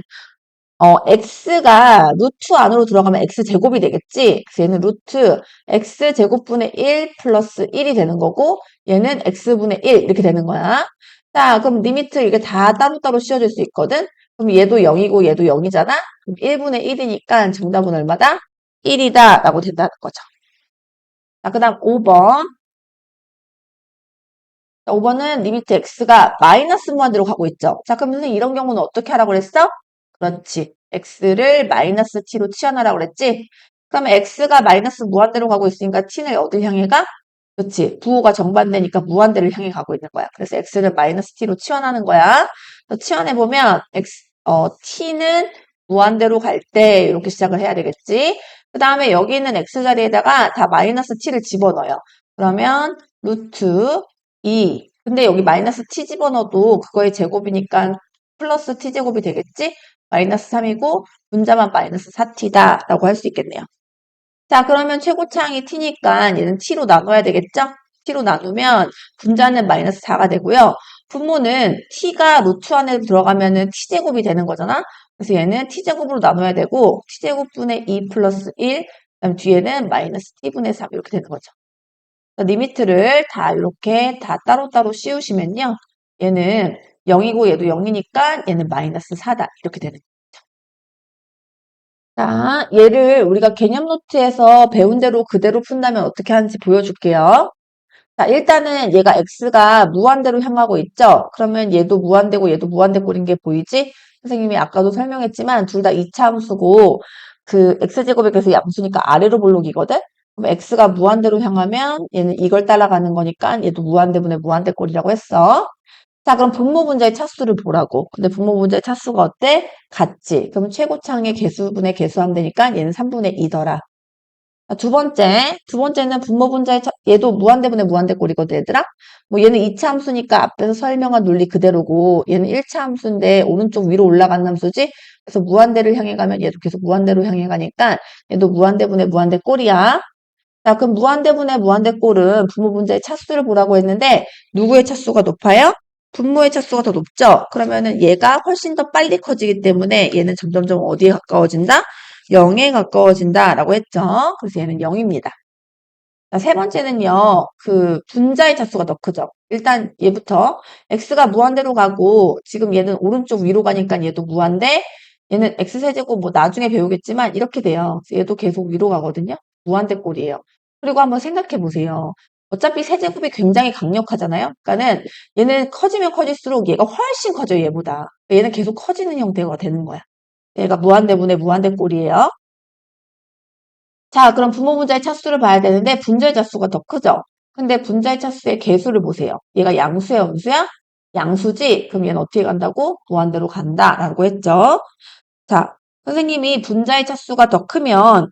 x가 루트 안으로 들어가면 x제곱이 되겠지? 그래서 얘는 루트 x제곱분의 1 플러스 1이 되는 거고 얘는 x분의 1 이렇게 되는 거야. 자, 그럼 리미트 이게 다 따로따로 씌워질 수 있거든? 그럼 얘도 0이고 얘도 0이잖아? 그럼 1분의 1이니까 정답은 얼마다? 1이다 라고 된다는 거죠. 자, 그 다음 5번. 자, 5번은 리미트 x가 마이너스 무한대로 가고 있죠. 자, 그럼 선생님 이런 경우는 어떻게 하라고 그랬어? 그렇지. x를 마이너스 t로 치환하라고 그랬지? 그러면 x가 마이너스 무한대로 가고 있으니까 t는 어딜 향해 가? 그렇지. 부호가 정반대니까 무한대를 향해 가고 있는 거야. 그래서 x를 마이너스 t로 치환하는 거야. 그래서 치환해보면 t는 무한대로 갈 때 이렇게 시작을 해야 되겠지. 그 다음에 여기 있는 x 자리에다가 다 마이너스 t를 집어넣어요. 그러면 루트 2. 근데 여기 마이너스 t 집어넣어도 그거의 제곱이니까 플러스 t제곱이 되겠지? 마이너스 3이고 분자만 마이너스 4t다 라고 할 수 있겠네요. 자, 그러면 최고차항이 t니까 얘는 t로 나눠야 되겠죠? t로 나누면 분자는 마이너스 4가 되고요. 분모는 t가 루트 안에 들어가면은 t제곱이 되는 거잖아? 그래서 얘는 t제곱으로 나눠야 되고 t제곱분의 2 플러스 1, 그다음 뒤에는 마이너스 t분의 3 이렇게 되는 거죠. 리미트를 다 이렇게 다 따로따로 씌우시면요. 얘는 0이고 얘도 0이니까 얘는 마이너스 4다. 이렇게 되는 거예요. 자, 얘를 우리가 개념 노트에서 배운 대로 그대로 푼다면 어떻게 하는지 보여줄게요. 자, 일단은 얘가 x가 무한대로 향하고 있죠? 그러면 얘도 무한대고 얘도 무한대 꼴인 게 보이지? 선생님이 아까도 설명했지만 둘 다 이차 함수고 그 x제곱에 계서 양수니까 아래로 볼록이거든? 그럼 x가 무한대로 향하면 얘는 이걸 따라가는 거니까 얘도 무한대분의 무한대 꼴이라고 했어. 자, 그럼 분모 분자의 차수를 보라고. 근데 분모 분자의 차수가 어때? 같지. 그럼 최고차항의 개수분의 개수하면 되니까 얘는 3분의 2더라. 두 번째는 분모 분자의 얘도 무한대분의 무한대꼴이거든, 얘들아. 뭐 얘는 2차 함수니까 앞에서 설명한 논리 그대로고 얘는 1차 함수인데 오른쪽 위로 올라가는 함수지. 그래서 무한대를 향해 가면 얘도 계속 무한대로 향해 가니까 얘도 무한대분의 무한대꼴이야. 자, 그럼 무한대분의 무한대꼴은 분모 분자의 차수를 보라고 했는데 누구의 차수가 높아요? 분모의 차수가 더 높죠? 그러면은 얘가 훨씬 더 빨리 커지기 때문에 얘는 점점점 어디에 가까워진다? 0에 가까워진다라고 했죠. 그래서 얘는 0입니다. 자, 세 번째는요. 그 분자의 차수가 더 크죠. 일단 얘부터 x가 무한대로 가고 지금 얘는 오른쪽 위로 가니까 얘도 무한대. 얘는 x세제곱 뭐 나중에 배우겠지만 이렇게 돼요. 얘도 계속 위로 가거든요. 무한대 꼴이에요. 그리고 한번 생각해 보세요. 어차피 세제곱이 굉장히 강력하잖아요. 그러니까는 얘는 커지면 커질수록 얘가 훨씬 커져요, 얘보다. 얘는 계속 커지는 형태가 되는 거야. 얘가 무한대분의 무한대 꼴이에요. 자, 그럼 분모 분자의 차수를 봐야 되는데 분자의 차수가 더 크죠? 근데 분자의 차수의 개수를 보세요. 얘가 양수야, 음수야? 양수지? 그럼 얘는 어떻게 간다고? 무한대로 간다라고 했죠. 자, 선생님이 분자의 차수가 더 크면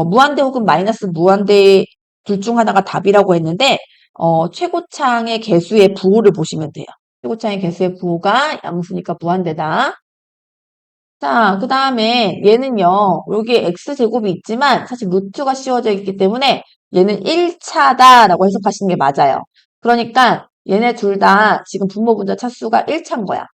무한대 혹은 마이너스 무한대 둘 중 하나가 답이라고 했는데 최고차항의 개수의 부호를 보시면 돼요. 최고차항의 개수의 부호가 양수니까 무한대다. 자, 그 다음에 얘는요, 여기에 x제곱이 있지만 사실 루트가 씌워져 있기 때문에 얘는 1차다라고 해석하시는 게 맞아요. 그러니까 얘네 둘 다 지금 분모 분자 차수가 1차인 거야.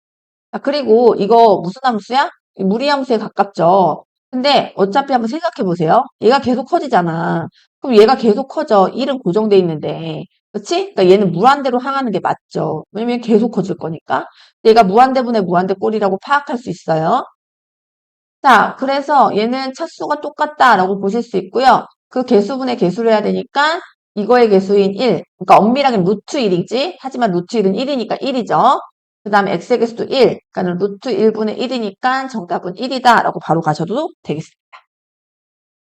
자, 그리고 이거 무슨 함수야? 무리함수에 가깝죠. 근데 어차피 한번 생각해 보세요. 얘가 계속 커지잖아. 그럼 얘가 계속 커져. 1은 고정돼 있는데. 그치? 그러니까 얘는 무한대로 향하는 게 맞죠. 왜냐면 계속 커질 거니까. 얘가 무한대분의 무한대 꼴이라고 파악할 수 있어요. 자, 그래서 얘는 차수가 똑같다라고 보실 수 있고요. 그 개수분의 개수를 해야 되니까 이거의 개수인 1. 그러니까 엄밀하게 루트 1이지. 하지만 루트 1은 1이니까 1이죠. 그 다음에 x의 개수도 1. 그러니까 루트 1분의 1이니까 정답은 1이다 라고 바로 가셔도 되겠습니다.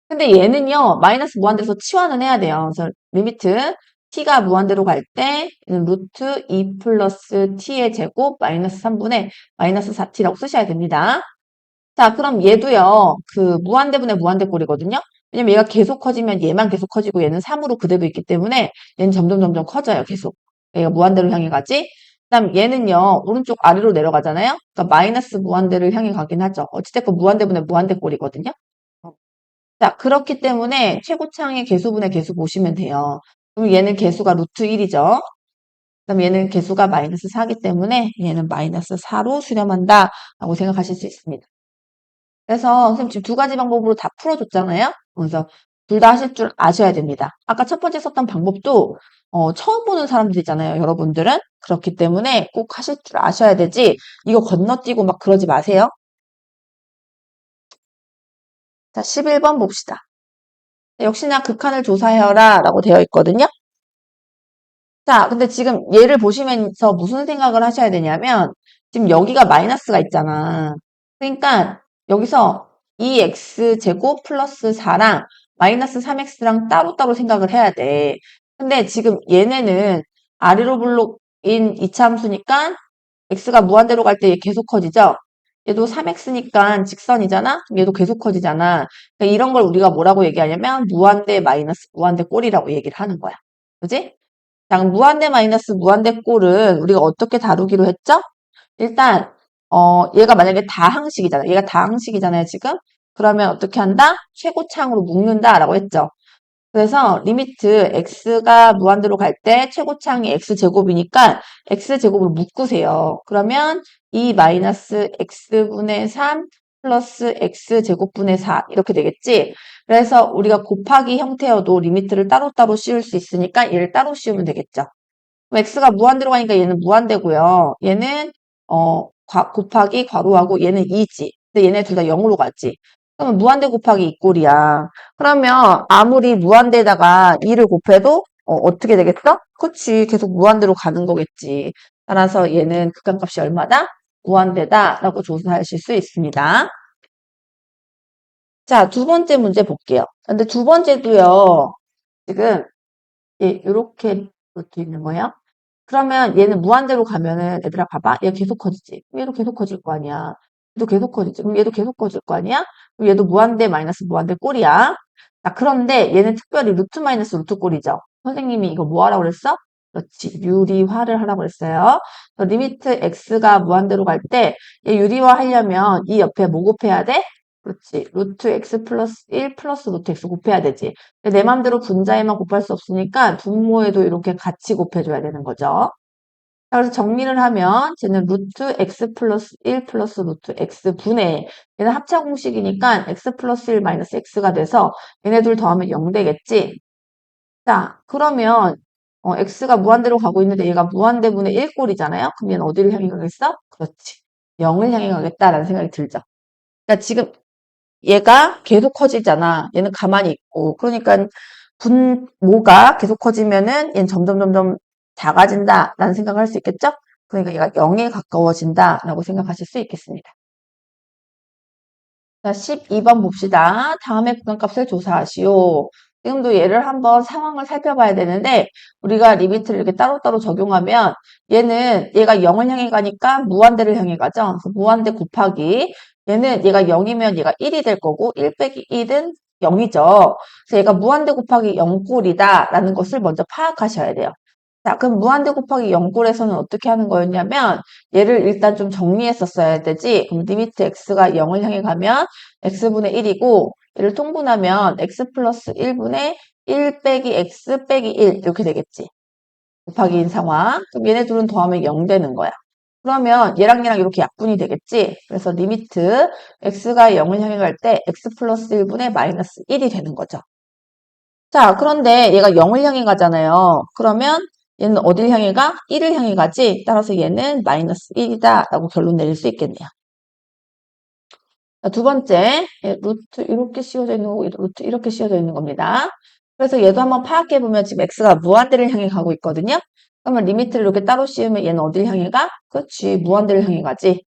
근데 얘는요. 마이너스 무한대에서 치환은 해야 돼요. 그래서 리미트 t가 무한대로 갈 때 얘는 루트 2 플러스 t의 제곱 마이너스 3분의 마이너스 4t라고 쓰셔야 됩니다. 자, 그럼 얘도요, 그 무한대분의 무한대꼴이거든요? 왜냐면 얘가 계속 커지면 얘만 계속 커지고 얘는 3으로 그대로 있기 때문에 얘는 점점 커져요, 계속. 얘가 무한대로 향해 가지. 그다음 얘는요, 오른쪽 아래로 내려가잖아요? 그러니까 마이너스 무한대를 향해 가긴 하죠. 어찌됐건 무한대분의 무한대꼴이거든요? 자, 그렇기 때문에 최고차항의 개수분의 개수 보시면 돼요. 그럼 얘는 개수가 루트 1이죠. 그다음 얘는 개수가 마이너스 4기 때문에 얘는 마이너스 4로 수렴한다 라고 생각하실 수 있습니다. 그래서 선생님 지금 두 가지 방법으로 다 풀어줬잖아요. 그래서 둘 다 하실 줄 아셔야 됩니다. 아까 첫 번째 썼던 방법도 처음 보는 사람들이잖아요. 여러분들은. 그렇기 때문에 꼭 하실 줄 아셔야 되지. 이거 건너뛰고 막 그러지 마세요. 자, 11번 봅시다. 역시나 극한을 조사해라 라고 되어 있거든요. 자, 근데 지금 얘를 보시면서 무슨 생각을 하셔야 되냐면 지금 여기가 마이너스가 있잖아. 그러니까 여기서 2x제곱 플러스 4랑 마이너스 3x랑 따로따로 생각을 해야 돼. 근데 지금 얘네는 아래로 블록인 이차함수니까 x가 무한대로 갈 때 얘 계속 커지죠? 얘도 3x니까 직선이잖아? 얘도 계속 커지잖아. 그러니까 이런 걸 우리가 뭐라고 얘기하냐면 무한대 마이너스 무한대 꼴이라고 얘기를 하는 거야. 그지? 자, 그럼 무한대 마이너스 무한대 꼴은 우리가 어떻게 다루기로 했죠? 일단 얘가 만약에 다항식이잖아. 얘가 다항식이잖아요, 지금. 그러면 어떻게 한다? 최고창으로 묶는다라고 했죠. 그래서 리미트 x가 무한대로 갈 때 최고창이 x제곱이니까 x제곱으로 묶으세요. 그러면 2 마이너스 x분의 3 플러스 x제곱분의 4 이렇게 되겠지? 그래서 우리가 곱하기 형태여도 리미트를 따로따로 씌울 수 있으니까 얘를 따로 씌우면 되겠죠. 그럼 x가 무한대로 가니까 얘는 무한대고요. 얘는 곱하기 괄호하고 얘는 2지. 근데 얘네 둘 다 0으로 가지. 그러면 무한대 곱하기 2꼴이야. 그러면 아무리 무한대에다가 2를 곱해도 어떻게 되겠어? 그치. 계속 무한대로 가는 거겠지. 따라서 얘는 극한값이 얼마다? 무한대다라고 조사하실 수 있습니다. 자, 두 번째 문제 볼게요. 근데 두 번째도요. 지금 이렇게 돼 있는 거예요. 그러면 얘는 무한대로 가면은 얘들아 봐봐. 얘 계속 커지지. 그럼 얘도 계속 커질 거 아니야. 얘도 계속 커지지. 그럼 얘도 계속 커질 거 아니야. 그럼 얘도 무한대 마이너스 무한대 꼴이야. 자, 그런데 얘는 특별히 루트 마이너스 루트 꼴이죠. 선생님이 이거 뭐 하라고 그랬어? 그렇지. 유리화를 하라고 그랬어요. 리미트 x가 무한대로 갈 때 얘 유리화 하려면 이 옆에 뭐 곱해야 돼? 그렇지. 루트 x 플러스 1 플러스 루트 x 곱해야 되지. 내 맘대로 분자에만 곱할 수 없으니까 분모에도 이렇게 같이 곱해줘야 되는 거죠. 자, 그래서 정리를 하면 쟤는 루트 x 플러스 1 플러스 루트 x 분의 얘는 합차 공식이니까 x 플러스 1 마이너스 x가 돼서 얘네 둘 더하면 0 되겠지. 자, 그러면 x가 무한대로 가고 있는데 얘가 무한대분의 1꼴이잖아요. 그럼 얘는 어디를 향해 가겠어? 그렇지. 0을 향해 가겠다라는 생각이 들죠. 그러니까 지금 얘가 계속 커지잖아. 얘는 가만히 있고. 그러니까 분모가 계속 커지면은 얘는 점점 작아진다라는 생각을 할 수 있겠죠? 그러니까 얘가 0에 가까워진다라고 생각하실 수 있겠습니다. 자, 12번 봅시다. 다음의 구간값을 조사하시오. 지금도 얘를 한번 상황을 살펴봐야 되는데 우리가 리미트를 이렇게 따로따로 적용하면 얘가 0을 향해 가니까 무한대를 향해 가죠. 그래서 무한대 곱하기 얘는 얘가 0이면 얘가 1이 될 거고 1 빼기 1은 0이죠. 그래서 얘가 무한대 곱하기 0꼴이다라는 것을 먼저 파악하셔야 돼요. 자, 그럼 무한대 곱하기 0꼴에서는 어떻게 하는 거였냐면 얘를 일단 좀 정리했었어야 되지. 그럼 리미트 x가 0을 향해 가면 x분의 1이고 얘를 통분하면 x 플러스 1분의 1 빼기 x 빼기 1 이렇게 되겠지. 곱하기인 상황. 그럼 얘네 둘은 더하면 0 되는 거야. 그러면 얘랑 얘랑 이렇게 약분이 되겠지. 그래서 리미트 x가 0을 향해 갈 때 x 플러스 1분의 마이너스 1이 되는 거죠. 자, 그런데 얘가 0을 향해 가잖아요. 그러면 얘는 어딜 향해 가? 1을 향해 가지. 따라서 얘는 마이너스 1이다 라고 결론 내릴 수 있겠네요. 자, 두 번째, 루트 이렇게 씌워져 있는 거고 루트 이렇게 씌워져 있는 겁니다. 그래서 얘도 한번 파악해 보면 지금 x가 무한대를 향해 가고 있거든요. 그러면 리미트를 이렇게 따로 씌우면 얘는 어딜 향해 가? 그렇지, 무한대를 향해 가지.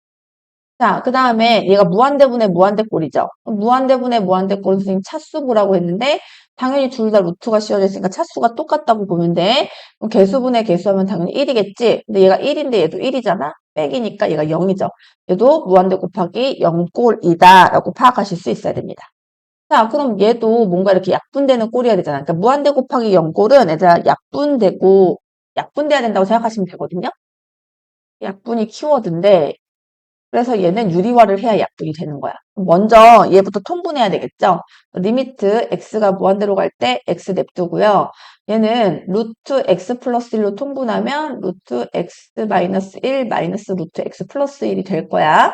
자, 그 다음에 얘가 무한대분의 무한대꼴이죠. 무한대분의 무한대꼴은 선생님 차수구라고 했는데 당연히 둘 다 루트가 씌워져 있으니까 차수가 똑같다고 보면 돼. 그럼 개수분의 개수하면 당연히 1이겠지. 근데 얘가 1인데 얘도 1이잖아. 빼기니까 얘가 0이죠. 얘도 무한대 곱하기 0꼴이다 라고 파악하실 수 있어야 됩니다. 자, 그럼 얘도 뭔가 이렇게 약분되는 꼴이어야 되잖아. 그러니까 무한대 곱하기 0꼴은 얘들아 약분돼야 된다고 생각하시면 되거든요. 약분이 키워드인데 그래서 얘는 유리화를 해야 약분이 되는 거야. 먼저 얘부터 통분해야 되겠죠? 리미트 x가 무한대로 갈 때 x 냅두고요. 얘는 루트 x 플러스 1로 통분하면 루트 x 마이너스 1 마이너스 루트 x 플러스 1이 될 거야.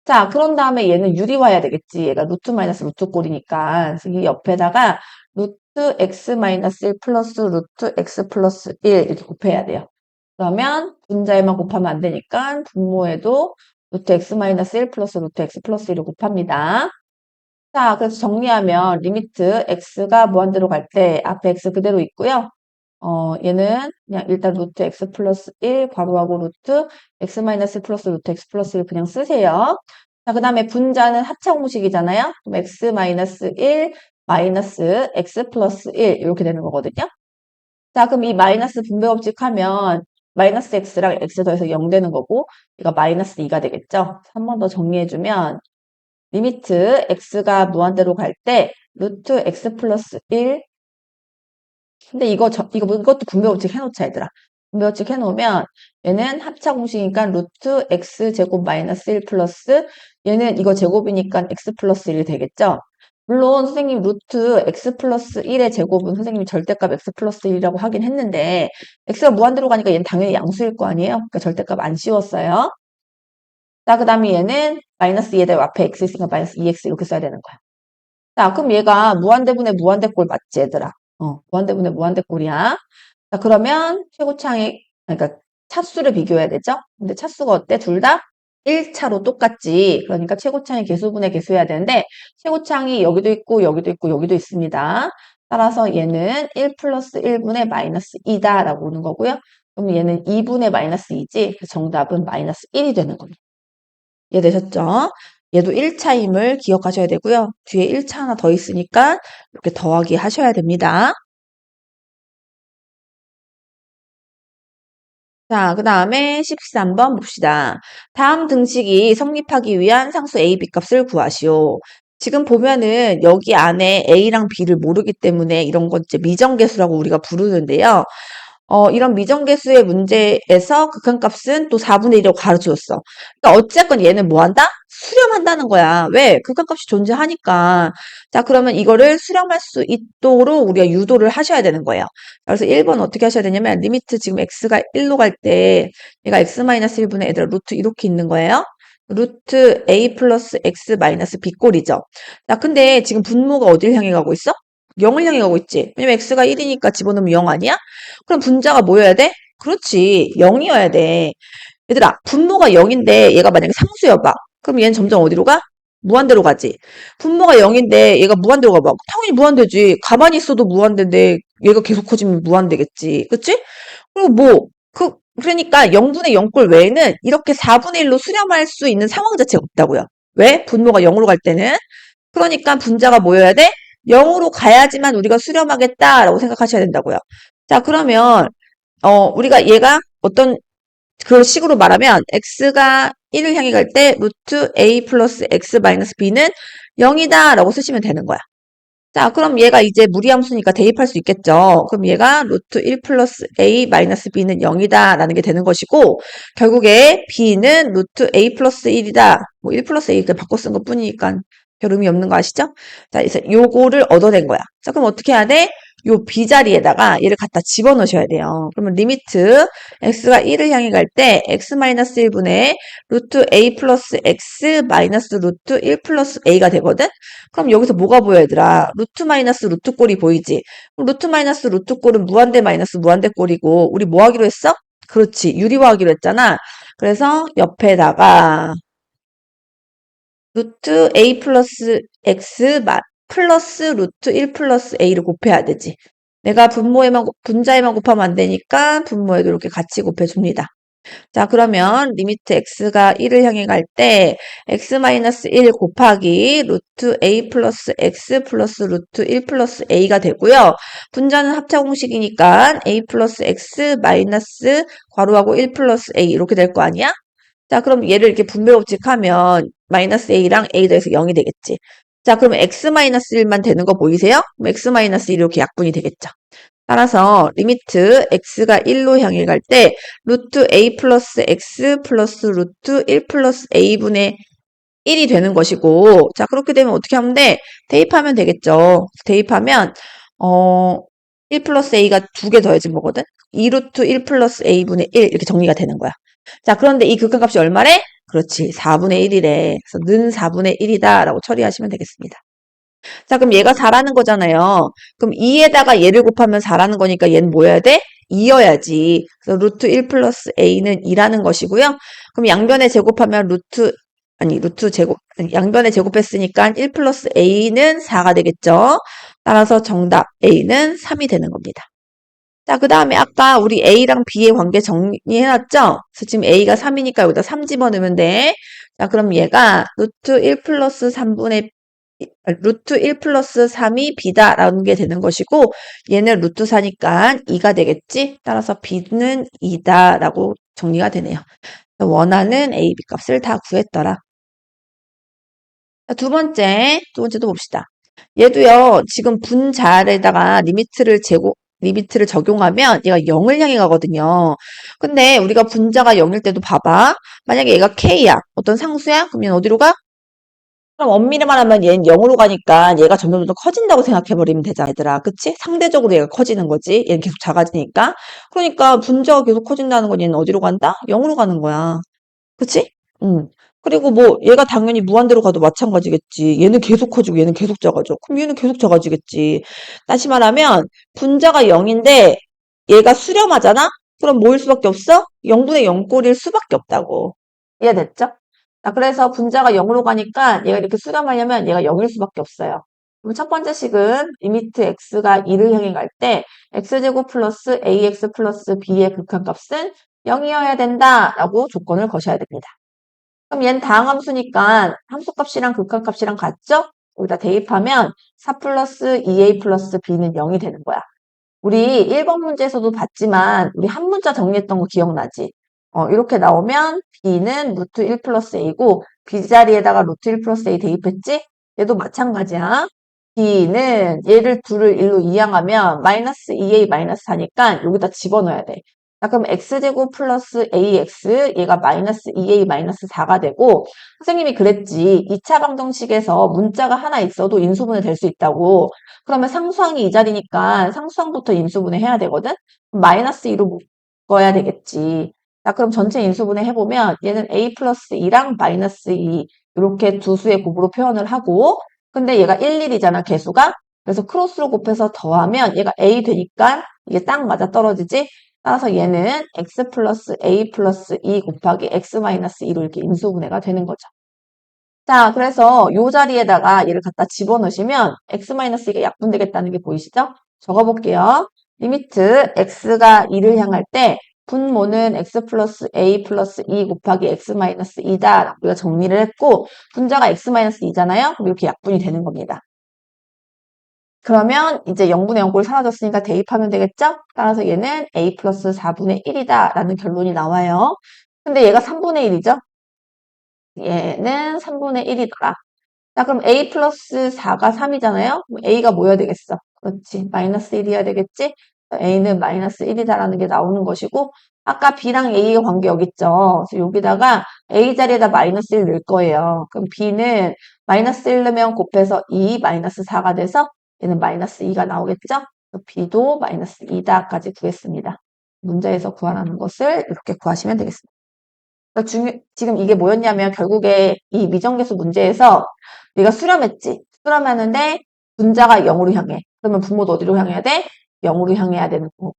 자, 그런 다음에 얘는 유리화해야 되겠지. 얘가 루트 마이너스 루트 꼴이니까. 그래서 이 옆에다가 루트 x 마이너스 1 플러스 루트 x 플러스 1 이렇게 곱해야 돼요. 그러면 분자에만 곱하면 안 되니까 분모에도 루트 x 마이너스 1 플러스 루트 x 플러스 1을 곱합니다. 자, 그래서 정리하면 리미트 x가 무한대로 갈 때 앞에 x 그대로 있고요. 얘는 그냥 일단 루트 x 플러스 1 괄호하고 루트 x 마이너스 플러스 루트 x 플러스 1 그냥 쓰세요. 자, 그 다음에 분자는 합차 공식이잖아요. 그럼 x 마이너스 1 마이너스 x 플러스 1 이렇게 되는 거거든요. 자, 그럼 이 마이너스 분배 법칙 하면 마이너스 x랑 x 더해서 0 되는 거고 이거 마이너스 2가 되겠죠. 한 번 더 정리해주면 리미트 x가 무한대로 갈 때 루트 x 플러스 1 근데 이것도 분배 법칙 해놓자 얘들아. 분배 법칙 해놓으면 얘는 합차 공식이니까 루트 x 제곱 마이너스 1 플러스 얘는 이거 제곱이니까 x 플러스 1이 되겠죠. 물론 선생님 루트 x 플러스 1의 제곱은 선생님이 절대값 x 플러스 1이라고 하긴 했는데 x가 무한대로 가니까 얘는 당연히 양수일 거 아니에요? 그러니까 절대값 안 씌웠어요. 자, 그 다음에 얘는 마이너스 2에다 앞에 x 있으니까 마이너스 2x 이렇게 써야 되는 거야. 자, 그럼 얘가 무한대분의 무한대꼴 맞지, 얘들아? 무한대분의 무한대꼴이야. 자, 그러면 최고차항의, 그러니까 차수를 비교해야 되죠? 근데 차수가 어때? 둘 다 1차로 똑같지. 그러니까 최고차항의 개수분의 개수해야 되는데, 최고차항이 여기도 있고, 여기도 있고, 여기도 있습니다. 따라서 얘는 1 플러스 1분의 마이너스 2다 라고 오는 거고요. 그럼 얘는 2분의 마이너스 2지. 정답은 마이너스 1이 되는 겁니다. 이해되셨죠? 얘도 1차임을 기억하셔야 되고요. 뒤에 1차 하나 더 있으니까 이렇게 더하기 하셔야 됩니다. 자, 그 다음에 13번 봅시다. 다음 등식이 성립하기 위한 상수 A, B 값을 구하시오. 지금 보면은 여기 안에 A랑 B를 모르기 때문에 이런 건 이제 미정계수라고 우리가 부르는데요. 이런 미정계수의 문제에서 극한값은 또 4분의 1이라고 가르쳐줬어. 그러니까 어쨌건 얘는 뭐 한다? 수렴한다는 거야. 왜? 극한값이 존재하니까. 자, 그러면 이거를 수렴할 수 있도록 우리가 유도를 하셔야 되는 거예요. 그래서 1번 어떻게 하셔야 되냐면 리미트 지금 x가 1로 갈 때 얘가 x-1분의 얘들아 루트 이렇게 있는 거예요. 루트 a 플러스 x 마이너스 b 꼴이죠. 자, 근데 지금 분모가 어딜 향해 가고 있어? 0을 향해 가고 있지. 왜냐면 x가 1이니까 집어넣으면 0 아니야? 그럼 분자가 뭐여야 돼? 그렇지. 0이어야 돼. 얘들아, 분모가 0인데 얘가 만약에 상수여봐. 그럼 얘는 점점 어디로 가? 무한대로 가지. 분모가 0인데 얘가 무한대로 가봐. 당연히 무한대지. 가만히 있어도 무한대인데 얘가 계속 커지면 무한대겠지. 그치? 그리고 그러니까 0분의 0꼴 외에는 이렇게 4분의 1로 수렴할 수 있는 상황 자체가 없다고요. 왜? 분모가 0으로 갈 때는. 그러니까 분자가 뭐여야 돼? 0으로 가야지만 우리가 수렴하겠다라고 생각하셔야 된다고요. 자, 그러면 우리가 얘가 어떤 그런 식으로 말하면 x가 1을 향해 갈 때 루트 a 플러스 x 마이너스 b는 0이다 라고 쓰시면 되는 거야. 자, 그럼 얘가 이제 무리함수니까 대입할 수 있겠죠. 그럼 얘가 루트 1 플러스 a 마이너스 b는 0이다 라는 게 되는 것이고 결국에 b는 루트 a 플러스 1이다. 뭐 1 플러스 a 그냥 바꿔 쓴 것 뿐이니까 별 의미 없는 거 아시죠? 자, 그래서 요거를 얻어낸 거야. 자, 그럼 어떻게 해야 돼? 요 b 자리에다가 얘를 갖다 집어넣으셔야 돼요. 그러면 리미트 x가 1을 향해 갈 때 x-1분의 루트 a 플러스 x 마이너스 루트 1 플러스 a가 되거든? 그럼 여기서 뭐가 보여 얘들아? 루트 마이너스 루트 꼴이 보이지? 루트 마이너스 루트 꼴은 무한대 마이너스 무한대 꼴이고 우리 뭐 하기로 했어? 그렇지. 유리화하기로 했잖아. 그래서 옆에다가 루트 a 플러스 x 플러스 루트 1 플러스 a를 곱해야 되지. 내가 분자에만 곱하면 안 되니까 분모에도 이렇게 같이 곱해줍니다. 자, 그러면 리미트 x가 1을 향해 갈 때 x-1 곱하기 루트 a 플러스 x 플러스 루트 1 플러스 a가 되고요. 분자는 합차 공식이니까 a 플러스 x 마이너스 괄호하고 1 플러스 a 이렇게 될 거 아니야? 자, 그럼 얘를 이렇게 분배 법칙하면 마이너스 a랑 a 더해서 0이 되겠지. 자, 그러면 x-1만 되는 거 보이세요? 그럼 x-1이 이렇게 약분이 되겠죠. 따라서 리미트 x가 1로 향해 갈 때 루트 a 플러스 x 플러스 루트 1 플러스 a분의 1이 되는 것이고 자 그렇게 되면 어떻게 하면 돼? 대입하면 되겠죠. 대입하면 1 플러스 a가 2개 더해진 거거든. 2루트 1 플러스 a분의 1 이렇게 정리가 되는 거야. 자 그런데 이 극한값이 얼마래? 그렇지 4분의 1이래. 그래서 는 4분의 1이다 라고 처리하시면 되겠습니다. 자, 그럼 얘가 4라는 거잖아요. 그럼 2에다가 얘를 곱하면 4라는 거니까 얘는 뭐 해야 돼? 2여야지. 그래서 루트 1 플러스 a는 2라는 것이고요. 그럼 양변에 제곱하면 양변에 제곱했으니까 1 플러스 a는 4가 되겠죠. 따라서 정답 a는 3이 되는 겁니다. 자, 그 다음에 아까 우리 a랑 b의 관계 정리해놨죠? 그래서 지금 a가 3이니까 여기다 3 집어넣으면 돼. 자, 그럼 얘가 루트 1 플러스 3분의 루트 1 플러스 3이 b다라는 게 되는 것이고 얘는 루트 4니까 2가 되겠지? 따라서 b는 2다라고 정리가 되네요. 원하는 a, b 값을 다 구했더라. 자, 두 번째도 봅시다. 얘도요, 지금 분자에다가 리미트를 적용하면 얘가 0을 향해 가거든요. 근데 우리가 분자가 0일 때도 봐봐. 만약에 얘가 k야. 어떤 상수야? 그럼 얘는 어디로 가? 그럼 엄밀히만 하면 얘는 0으로 가니까 얘가 점점 커진다고 생각해버리면 되잖아, 얘들아. 그치? 상대적으로 얘가 커지는 거지. 얘는 계속 작아지니까. 그러니까 분자가 계속 커진다는 건 얘는 어디로 간다? 0으로 가는 거야. 그치? 응. 그리고 뭐 얘가 당연히 무한대로 가도 마찬가지겠지. 얘는 계속 커지고 얘는 계속 작아져. 그럼 얘는 계속 작아지겠지. 다시 말하면 분자가 0인데 얘가 수렴하잖아? 그럼 뭐일 수밖에 없어? 0분의 0꼴일 수밖에 없다고. 이해됐죠? 자, 그래서 분자가 0으로 가니까 얘가 이렇게 수렴하려면 얘가 0일 수밖에 없어요. 그럼 첫 번째 식은 리미트 x가 2를 향해 갈 때 x제곱 플러스 ax 플러스 b의 극한값은 0이어야 된다라고 조건을 거셔야 됩니다. 그럼 얘는 다항함수니까 함수값이랑 극한값이랑 같죠? 여기다 대입하면 4 플러스 2a 플러스 b는 0이 되는 거야. 우리 1번 문제에서도 봤지만 우리 한 문자 정리했던 거 기억나지? 이렇게 나오면 b는 루트 1 플러스 a고 b 자리에다가 루트 1 플러스 a 대입했지? 얘도 마찬가지야. b는 얘를 둘을 1로 이항하면 마이너스 2a 마이너스 4니까 여기다 집어넣어야 돼. 자, 그럼 x제곱 플러스 ax 얘가 마이너스 2a 마이너스 4가 되고 선생님이 그랬지. 2차 방정식에서 문자가 하나 있어도 인수분해 될 수 있다고. 그러면 상수항이 이 자리니까 상수항부터 인수분해 해야 되거든? 그럼 마이너스 2로 묶어야 되겠지. 자, 그럼 전체 인수분해 해보면 얘는 a 플러스 2랑 마이너스 2 이렇게 두 수의 곱으로 표현을 하고 근데 얘가 1, 1이잖아, 개수가. 그래서 크로스로 곱해서 더하면 얘가 a 되니까 이게 딱 맞아 떨어지지? 따라서 얘는 x 플러스 a 플러스 2 곱하기 x 마이너스 2로 이렇게 인수분해가 되는 거죠. 자, 그래서 이 자리에다가 얘를 갖다 집어넣으시면 x-2가 약분되겠다는 게 보이시죠? 적어볼게요. 리미트 x가 2를 향할 때 분모는 x 플러스 a 플러스 2 곱하기 x-2다. 우리가 정리를 했고 분자가 x-2잖아요. 그럼 이렇게 약분이 되는 겁니다. 그러면 이제 0분의 0꼴 사라졌으니까 대입하면 되겠죠? 따라서 얘는 a 플러스 4분의 1이다 라는 결론이 나와요. 근데 얘가 3분의 1이죠? 얘는 3분의 1이더라. 자, 그럼 a 플러스 4가 3이잖아요? a가 뭐여야 되겠어? 그렇지. 마이너스 1이어야 되겠지? a는 마이너스 1이다라는 게 나오는 것이고 아까 b랑 a의 관계 여기 있죠? 그래서 여기다가 a 자리에다 마이너스 1 넣을 거예요. 그럼 b는 마이너스 1 넣으면 곱해서 2 마이너스 4가 돼서 얘는 마이너스 2가 나오겠죠? b도 마이너스 2다까지 구했습니다. 문제에서 구하라는 것을 이렇게 구하시면 되겠습니다. 지금 이게 뭐였냐면 결국에 이 미정계수 문제에서 얘가 수렴했지. 수렴하는데 분자가 0으로 향해. 그러면 분모도 어디로 향해야 돼? 0으로 향해야 되는 거.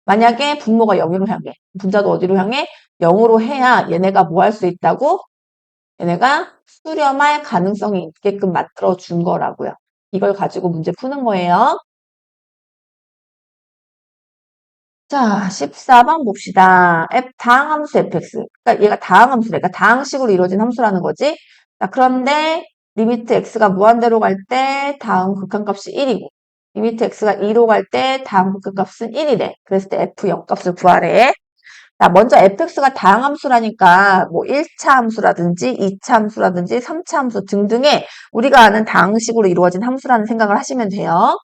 만약에 분모가 0으로 향해. 분자도 어디로 향해? 0으로 해야 얘네가 뭐 할 수 있다고? 얘네가 수렴할 가능성이 있게끔 만들어 준 거라고요. 이걸 가지고 문제 푸는 거예요. 자, 14번 봅시다. 다항함수 fx. 그러니까 얘가 다항함수래. 그러니까 다항식으로 이루어진 함수라는 거지. 자, 그런데 리미트 x가 무한대로 갈 때 다음 극한값이 1이고 리미트 x가 2로 갈 때 다음 극한값은 1이래. 그랬을 때 f 0값을 구하래. 자, 먼저 fx가 다항함수라니까 뭐 1차 함수라든지 2차 함수라든지 3차 함수 등등의 우리가 아는 다항식으로 이루어진 함수라는 생각을 하시면 돼요.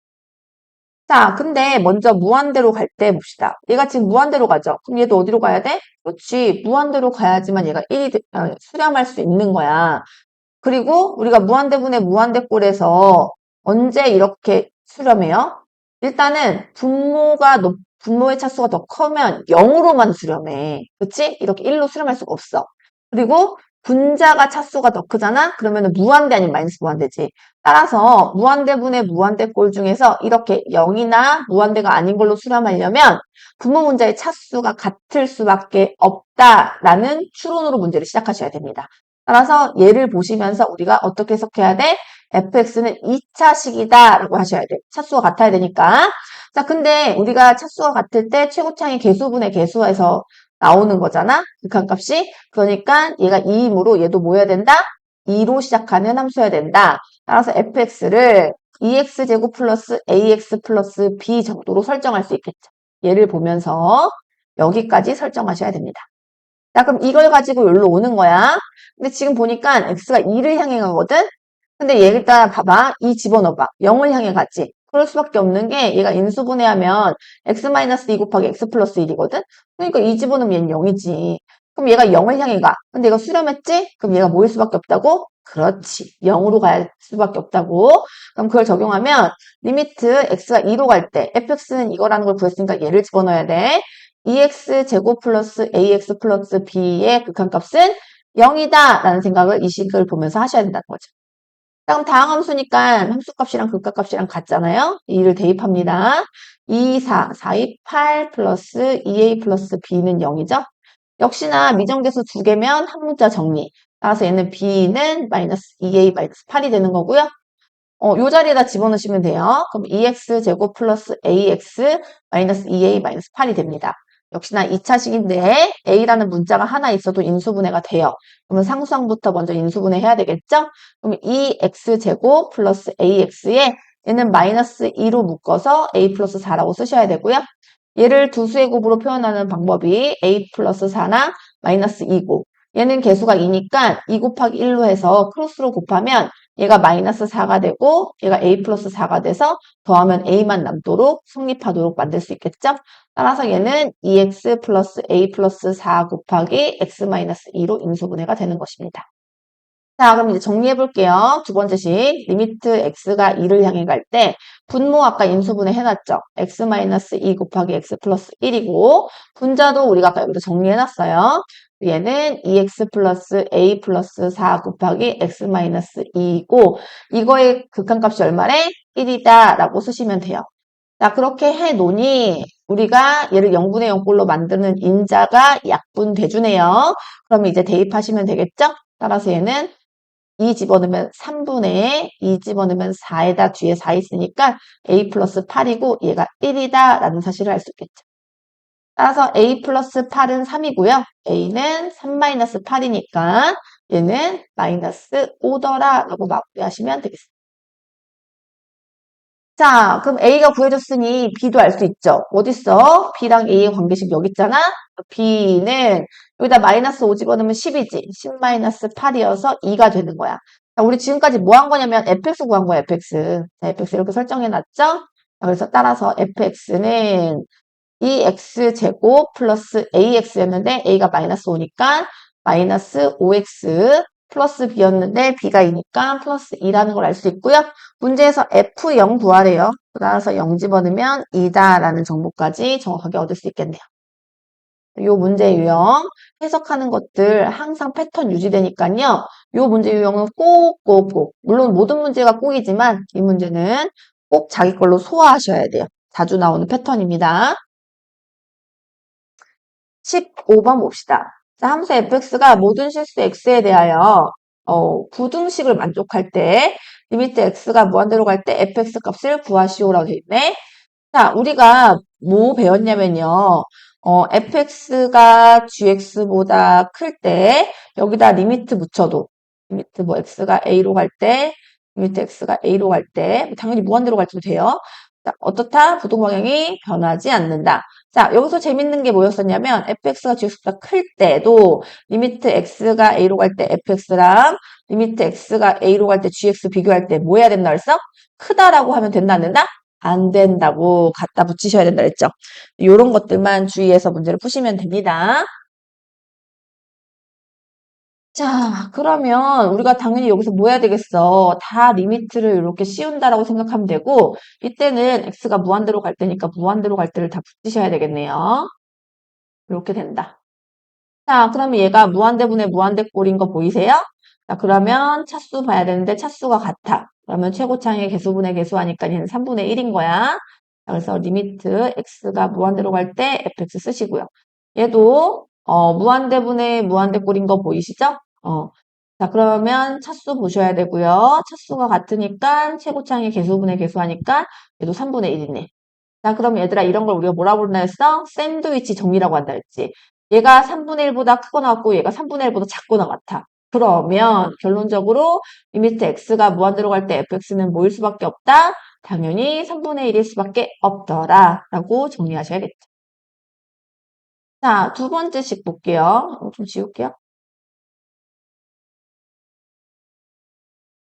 자, 근데 먼저 무한대로 갈 때 봅시다. 얘가 지금 무한대로 가죠? 그럼 얘도 어디로 가야 돼? 그렇지. 무한대로 가야지만 얘가 1이 수렴할 수 있는 거야. 그리고 우리가 무한대분의 무한대꼴에서 언제 이렇게 수렴해요? 일단은 분모의 차수가 더 커면 0으로만 수렴해. 그치? 이렇게 1로 수렴할 수가 없어. 그리고 분자가 차수가 더 크잖아? 그러면 무한대 아니면 마이너스 무한대지. 따라서 무한대분의 무한대꼴 중에서 이렇게 0이나 무한대가 아닌 걸로 수렴하려면 분모 문자의 차수가 같을 수밖에 없다라는 추론으로 문제를 시작하셔야 됩니다. 따라서 얘를 보시면서 우리가 어떻게 해석해야 돼? fx는 2차식이다 라고 하셔야 돼. 차수가 같아야 되니까. 자, 근데 우리가 차수가 같을 때 최고차항의 개수분의 개수에서 나오는 거잖아. 극한값이. 그러니까 얘가 2이므로 얘도 뭐 해야 된다? 2로 시작하는 함수여야 된다. 따라서 fx를 2x제곱 플러스 ax 플러스 b 정도로 설정할 수 있겠죠. 예를 보면서 여기까지 설정하셔야 됩니다. 자, 그럼 이걸 가지고 여기로 오는 거야. 근데 지금 보니까 x가 2를 향해 가거든? 근데 얘가 봐봐. 2 집어넣어봐. 0을 향해 가지. 그럴 수밖에 없는 게 얘가 인수분해하면 x-2 곱하기 x 플러스 1이거든? 그러니까 2 집어넣으면 얘는 0이지. 그럼 얘가 0을 향해 가. 근데 얘가 수렴했지? 그럼 얘가 뭐일 수밖에 없다고? 그렇지. 0으로 갈 수밖에 없다고. 그럼 그걸 적용하면 리미트 x가 2로 갈 때 fx는 이거라는 걸 구했으니까 얘를 집어넣어야 돼. 2x 제곱 플러스 ax 플러스 b의 극한값은 0이다 라는 생각을 이 식을 보면서 하셔야 된다는 거죠. 그럼 다항 함수니까 함수값이랑 극값이랑 같잖아요. 2를 대입합니다. 2, 4, 4, 2, 8 플러스 2a 플러스 b는 0이죠. 역시나 미정계수 두 개면 한 문자 정리. 따라서 얘는 b는 마이너스 2a 마이너스 8이 되는 거고요. 요 자리에다 집어넣으시면 돼요. 그럼 2x 제곱 플러스 ax 마이너스 2a 마이너스 8이 됩니다. 역시나 2차식인데 a라는 문자가 하나 있어도 인수분해가 돼요. 그러면 상수항부터 먼저 인수분해 해야 되겠죠? 그럼 2x 제곱 플러스 ax에 얘는 마이너스 2로 묶어서 a 플러스 4라고 쓰셔야 되고요. 얘를 두 수의 곱으로 표현하는 방법이 a 플러스 4나 마이너스 2고 얘는 개수가 2니까 2 곱하기 1로 해서 크로스로 곱하면 얘가 마이너스 4가 되고 얘가 a 플러스 4가 돼서 더하면 a만 남도록 성립하도록 만들 수 있겠죠? 따라서 얘는 2x 플러스 a 플러스 4 곱하기 x 마이너스 2로 인수분해가 되는 것입니다. 자, 그럼 이제 정리해 볼게요. 두 번째 식. 리미트 x가 2를 향해 갈 때 분모 아까 인수분해 해놨죠. x-2 곱하기 x 플러스 1이고 분자도 우리가 아까 여기서 정리해 놨어요. 얘는 2x 플러스 a 플러스 4 곱하기 x 마이너스 2이고 이거의 극한값이 얼마래? 1이다 라고 쓰시면 돼요. 자, 그렇게 해 놓으니 우리가 얘를 0분의 0꼴로 만드는 인자가 약분대주네요. 그럼 이제 대입하시면 되겠죠? 따라서 얘는 2 집어넣으면 3분의 2 집어넣으면 4에다 뒤에 4 있으니까 a 플러스 8이고 얘가 1이다 라는 사실을 알 수 있겠죠. 따라서 a 플러스 8은 3이고요. a는 3 마이너스 8이니까 얘는 마이너스 5더라 라고 마무리하시면 되겠습니다. 자, 그럼 A가 구해줬으니 B도 알 수 있죠. 어딨어? B랑 A의 관계식 여기 있잖아? B는 여기다 마이너스 5 집어넣으면 10이지. 10 마이너스 8이어서 2가 되는 거야. 자, 우리 지금까지 뭐 한 거냐면 fx 구한 거야, fx. 자, fx 이렇게 설정해놨죠? 자, 그래서 따라서 fx는 2x 제곱 플러스 ax였는데 a가 마이너스 5니까 마이너스 5x 플러스 b였는데 b가 2니까 플러스 2라는 걸 알 수 있고요. 문제에서 f0 구하래요. 따라서 0 집어넣으면 2다라는 정보까지 정확하게 얻을 수 있겠네요. 요 문제 유형 해석하는 것들 항상 패턴 유지되니까요. 요 문제 유형은 꼭 물론 모든 문제가 꼭이지만 이 문제는 꼭 자기 걸로 소화하셔야 돼요. 자주 나오는 패턴입니다. 15번 봅시다. 자, 함수 fx가 모든 실수 x에 대하여 부등식을 만족할 때 리미트 x가 무한대로 갈 때 fx 값을 구하시오라고 되어 있네. 자, 우리가 뭐 배웠냐면요. fx가 gx보다 클 때 여기다 리미트 붙여도 리미트 뭐 x가 a로 갈 때 리미트 x가 a로 갈 때 당연히 무한대로 갈 때도 돼요. 자, 어떻다? 부동 방향이 변하지 않는다. 자, 여기서 재밌는 게 뭐였었냐면 fx가 gx보다 클 때도 리미트 x가 a로 갈 때 fx랑 리미트 x가 a로 갈 때 gx 비교할 때 뭐 해야 된다 그랬어? 크다라고 하면 된다 안 된다? 안 된다고 갖다 붙이셔야 된다 그랬죠. 이런 것들만 주의해서 문제를 푸시면 됩니다. 자, 그러면 우리가 당연히 여기서 뭐 해야 되겠어? 다 리미트를 이렇게 씌운다라고 생각하면 되고 이때는 x가 무한대로 갈 때니까 무한대로 갈 때를 다 붙이셔야 되겠네요. 이렇게 된다. 자, 그러면 얘가 무한대분의 무한대꼴인 거 보이세요? 자, 그러면 차수 봐야 되는데 차수가 같아. 그러면 최고차항의 개수분의 개수하니까 얘는 3분의 1인 거야. 자, 그래서 리미트 x가 무한대로 갈 때 fx 쓰시고요. 얘도 무한대분의 무한대꼴인 거 보이시죠? 자, 그러면 차수 보셔야 되고요. 차수가 같으니까 최고차항의 개수분의 개수하니까 얘도 3분의 1이네. 자, 그럼 얘들아 이런 걸 우리가 뭐라고 부른다 했어? 샌드위치 정리라고 한다 했지. 얘가 3분의 1보다 크거나 같고 얘가 3분의 1보다 작거나 같아. 그러면 결론적으로 리미트 x가 무한대로 갈 때 fx는 뭐일 수밖에 없다? 당연히 3분의 1일 수밖에 없더라 라고 정리하셔야겠죠. 자, 두 번째씩 볼게요. 좀 지울게요.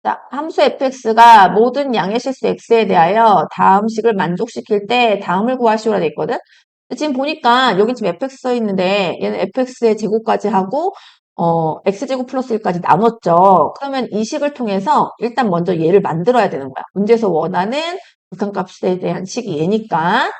자, 함수 fx가 모든 양의 실수 x에 대하여 다음 식을 만족시킬 때 다음을 구하시오라 돼 있거든. 지금 보니까 여기 지금 fx 써 있는데 얘는 fx의 제곱까지 하고 x제곱 플러스 1까지 나눴죠. 그러면 이 식을 통해서 일단 먼저 얘를 만들어야 되는 거야. 문제에서 원하는 극한값에 대한 식이 얘니까.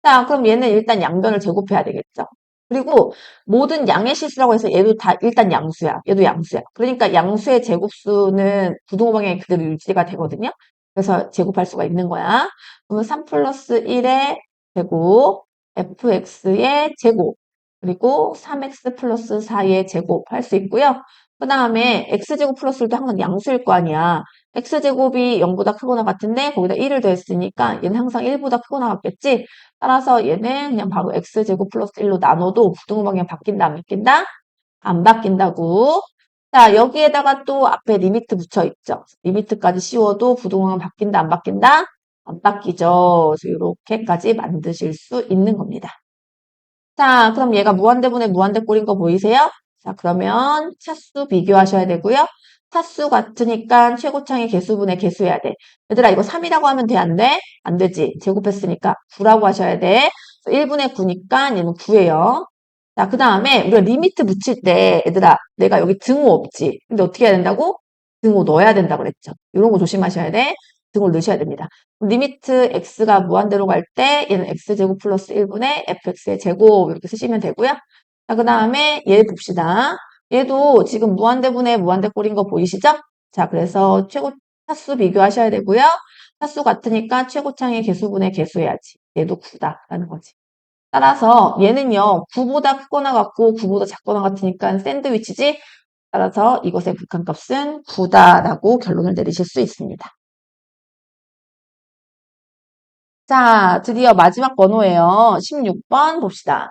자, 그럼 얘는 일단 양변을 제곱해야 되겠죠. 그리고 모든 양의 실수라고 해서 얘도 다 일단 양수야. 얘도 양수야. 그러니까 양수의 제곱수는 부등호 방향이 그대로 유지가 되거든요. 그래서 제곱할 수가 있는 거야. 그러면 3 플러스 1의 제곱, fx의 제곱, 그리고 3x 플러스 4의 제곱 할 수 있고요. 그 다음에 x제곱 플러스 1도 항상 양수일 거 아니야. x제곱이 0보다 크거나 같은데 거기다 1을 더했으니까 얘는 항상 1보다 크거나 같겠지? 따라서 얘는 그냥 바로 x제곱 플러스 1로 나눠도 부등호 방향 바뀐다, 안 바뀐다? 안 바뀐다고. 자, 여기에다가 또 앞에 리미트 붙여 있죠. 리미트까지 씌워도 부등호 방향 바뀐다, 안 바뀐다? 안 바뀌죠. 그래서 이렇게까지 만드실 수 있는 겁니다. 자, 그럼 얘가 무한대분의 무한대꼴인 거 보이세요? 자, 그러면 차수 비교하셔야 되고요. 차수 같으니까 최고창의 개수분의 개수해야 돼. 얘들아, 이거 3이라고 하면 돼, 안 돼? 안 되지. 제곱했으니까 9라고 하셔야 돼. 1분의 9니까 얘는 9예요. 자, 그 다음에 우리가 리미트 붙일 때, 얘들아, 내가 여기 등호 없지. 근데 어떻게 해야 된다고? 등호 넣어야 된다고 그랬죠. 이런 거 조심하셔야 돼. 등호를 넣으셔야 됩니다. 리미트 x가 무한대로 갈 때 얘는 x제곱 플러스 1분의 fx의 제곱 이렇게 쓰시면 되고요. 자, 그 다음에 얘 봅시다. 얘도 지금 무한대분의 무한대꼴인 거 보이시죠? 자, 그래서 최고 차수 비교하셔야 되고요. 차수 같으니까 최고창의 개수분의 개수해야지. 얘도 9다라는 거지. 따라서 얘는요, 9보다 크거나 같고 9보다 작거나 같으니까 샌드위치지. 따라서 이것의 극한값은 9다라고 결론을 내리실 수 있습니다. 자, 드디어 마지막 번호예요. 16번 봅시다.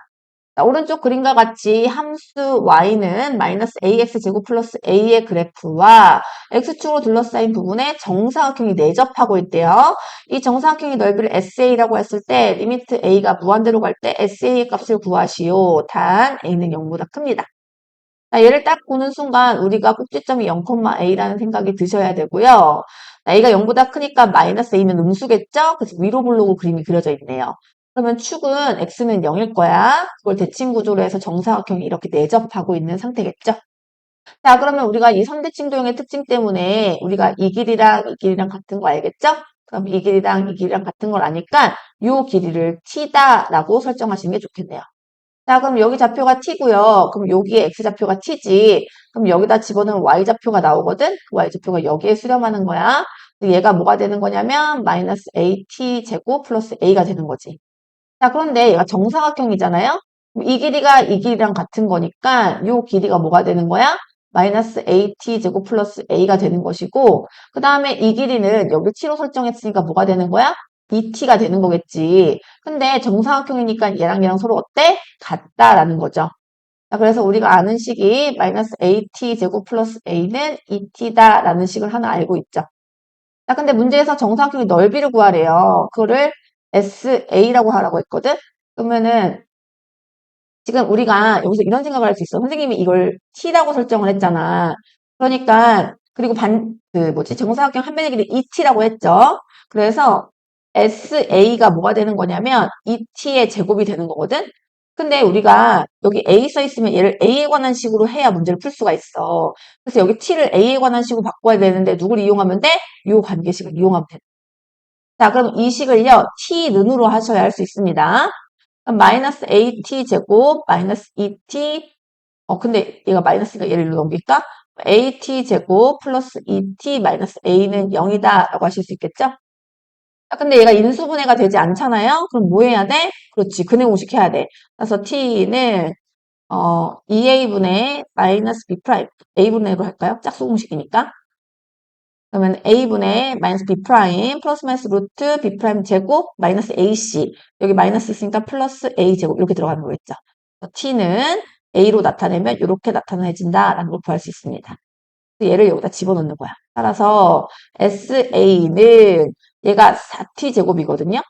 자, 오른쪽 그림과 같이 함수 y는 마이너스 ax제곱 플러스 a의 그래프와 x축으로 둘러싸인 부분에 정사각형이 내접하고 있대요. 이 정사각형의 넓이를 sa라고 했을 때 리미트 a가 무한대로 갈 때 sa의 값을 구하시오. 단 a는 0보다 큽니다. 자, 얘를 딱 보는 순간 우리가 꼭지점이 0,a라는 생각이 드셔야 되고요. a가 0보다 크니까 마이너스 a는 음수겠죠? 그래서 위로 보려고 그림이 그려져 있네요. 그러면 축은 x는 0일 거야. 그걸 대칭 구조로 해서 정사각형이 이렇게 내접하고 있는 상태겠죠? 자, 그러면 우리가 이 선대칭 도형의 특징 때문에 우리가 이 길이랑 같은 거 알겠죠? 그럼 이 길이랑 같은 걸 아니까 이 길이를 t다라고 설정하시는 게 좋겠네요. 자, 그럼 여기 좌표가 t고요. 그럼 여기에 x좌표가 t지. 그럼 여기다 집어넣으면 y좌표가 나오거든? 그 y좌표가 여기에 수렴하는 거야. 얘가 뭐가 되는 거냐면 마이너스 at 제곱 플러스 a가 되는 거지. 자, 그런데 얘가 정사각형이잖아요? 그럼 이 길이가 이 길이랑 같은 거니까 이 길이가 뭐가 되는 거야? 마이너스 at 제곱 플러스 a가 되는 것이고 그 다음에 이 길이는 여기 t로 설정했으니까 뭐가 되는 거야? 2t가 되는 거겠지. 근데 정사각형이니까 얘랑 서로 어때? 같다라는 거죠. 자, 그래서 우리가 아는 식이 마이너스 at 제곱 플러스 a는 2t다라는 식을 하나 알고 있죠. 자, 근데 문제에서 정사각형의 넓이를 구하래요. 그거를 SA라고 하라고 했거든? 그러면은 지금 우리가 여기서 이런 생각을 할 수 있어. 선생님이 이걸 T라고 설정을 했잖아. 그러니까 그리고 정사각형 한 변의 길이 2T라고 했죠. 그래서 SA가 뭐가 되는 거냐면 2T의 제곱이 되는 거거든? 근데 우리가 여기 A 써 있으면 얘를 A에 관한 식으로 해야 문제를 풀 수가 있어. 그래서 여기 T를 A에 관한 식으로 바꿔야 되는데 누굴 이용하면 돼? 요 관계식을 이용하면 돼. 자, 그럼 이 식을요, t는으로 하셔야 할 수 있습니다. 그럼 마이너스 at 제곱, 마이너스 2t, 근데 얘가 마이너스니까 얘를 일로 넘길까? at 제곱 플러스 2t 마이너스 a는 0이다 라고 하실 수 있겠죠? 자, 근데 얘가 인수분해가 되지 않잖아요? 그럼 뭐 해야 돼? 그렇지, 근해 공식 해야 돼. 그래서 t는 2a분의 마이너스 b 프라임, a분의로 할까요? 짝수 공식이니까. 그러면 a분의 마이너스 b 프라임 플러스 마이너스 루트 b 프라임 제곱 마이너스 ac 여기 마이너스 있으니까 플러스 a 제곱 이렇게 들어가는 거겠죠. t는 a로 나타내면 이렇게 나타내진다라는 걸 구할 수 있습니다. 얘를 여기다 집어넣는 거야. 따라서 SA는 얘가 4t제곱이거든요.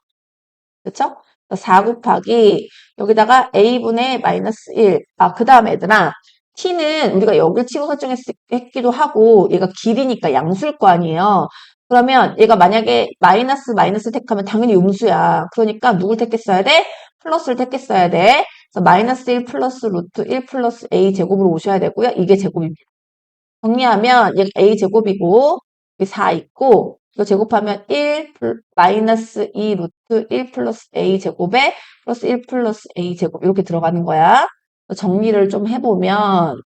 그쵸? 4 곱하기 여기다가 a분의 마이너스 1. 그 다음에 얘들아 t는 우리가 여길 t로 설정했기도 하고 얘가 길이니까 양수일 거 아니에요. 그러면 얘가 만약에 마이너스 택하면 당연히 음수야. 그러니까 누굴 택했어야 돼? 플러스를 택했어야 돼. 그래서 마이너스 1 플러스 루트 1 플러스 a 제곱으로 오셔야 되고요. 이게 제곱입니다. 정리하면 얘가 a제곱이고 여기 4 있고 이거 제곱하면 1 마이너스 2 루트 1 플러스 a 제곱에 플러스 1 플러스 a 제곱 이렇게 들어가는 거야. 정리를 좀 해보면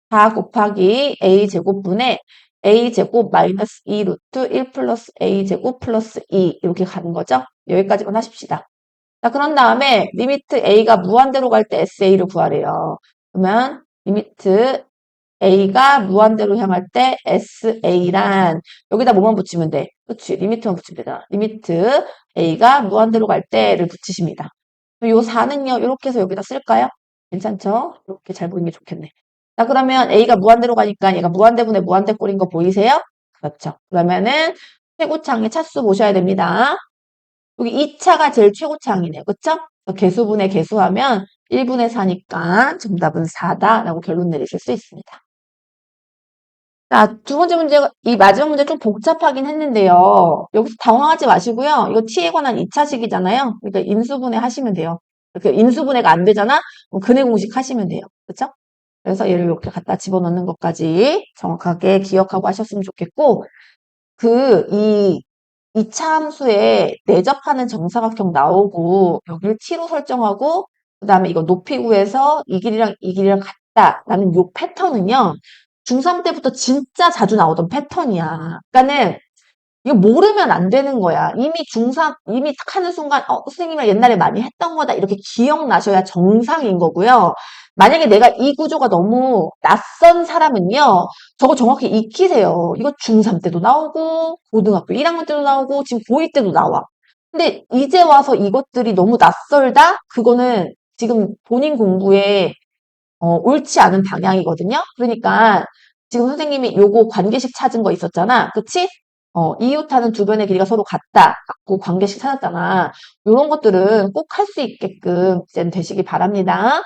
4 곱하기 a 제곱분의 a 제곱 마이너스 2 루트 1 플러스 a 제곱 플러스 2 이렇게 가는 거죠. 여기까지만 하십시다. 자, 그런 다음에 리미트 a가 무한대로 갈 때 sa를 구하래요. 그러면 리미트 a가 무한대로 향할 때 sa란 여기다 뭐만 붙이면 돼? 그렇지. 리미트만 붙이면 되잖아. 리미트 a가 무한대로 갈 때를 붙이십니다. 요 4는요. 이렇게 해서 여기다 쓸까요? 괜찮죠? 이렇게 잘 보이는 게 좋겠네. 자, 그러면 a가 무한대로 가니까 얘가 무한대분의 무한대꼴인 거 보이세요? 그렇죠. 그러면은 최고창의 차수 보셔야 됩니다. 여기 2차가 제일 최고창이네요. 그쵸? 개수분의 개수하면 1분의 4니까 정답은 4다라고 결론 내리실 수 있습니다. 자, 두 번째 문제, 이 마지막 문제 좀 복잡하긴 했는데요. 여기서 당황하지 마시고요. 이거 t에 관한 2차식이잖아요. 그러니까 인수분해 하시면 돼요. 이렇게 인수분해가 안 되잖아? 그럼 근해 공식 하시면 돼요. 그쵸? 그래서 얘를 이렇게 갖다 집어넣는 것까지 정확하게 기억하고 하셨으면 좋겠고, 이 2차 함수에 내접하는 정사각형 나오고, 여기를 t로 설정하고, 그 다음에 이거 높이 구해서 이 길이랑 이 길이랑 같다라는 요 패턴은요, 중3 때부터 진짜 자주 나오던 패턴이야. 그러니까는 이거 모르면 안 되는 거야. 이미 딱 하는 순간, 선생님이 옛날에 많이 했던 거다. 이렇게 기억나셔야 정상인 거고요. 만약에 내가 이 구조가 너무 낯선 사람은요, 저거 정확히 익히세요. 이거 중3 때도 나오고, 고등학교 1학년 때도 나오고, 지금 고2 때도 나와. 근데 이제 와서 이것들이 너무 낯설다? 그거는 지금 본인 공부에 옳지 않은 방향이거든요. 그러니까 지금 선생님이 요거 관계식 찾은 거 있었잖아. 그치? 이웃하는 두 변의 길이가 서로 같다. 갖고 관계식 찾았잖아. 요런 것들은 꼭 할 수 있게끔 이제 되시기 바랍니다.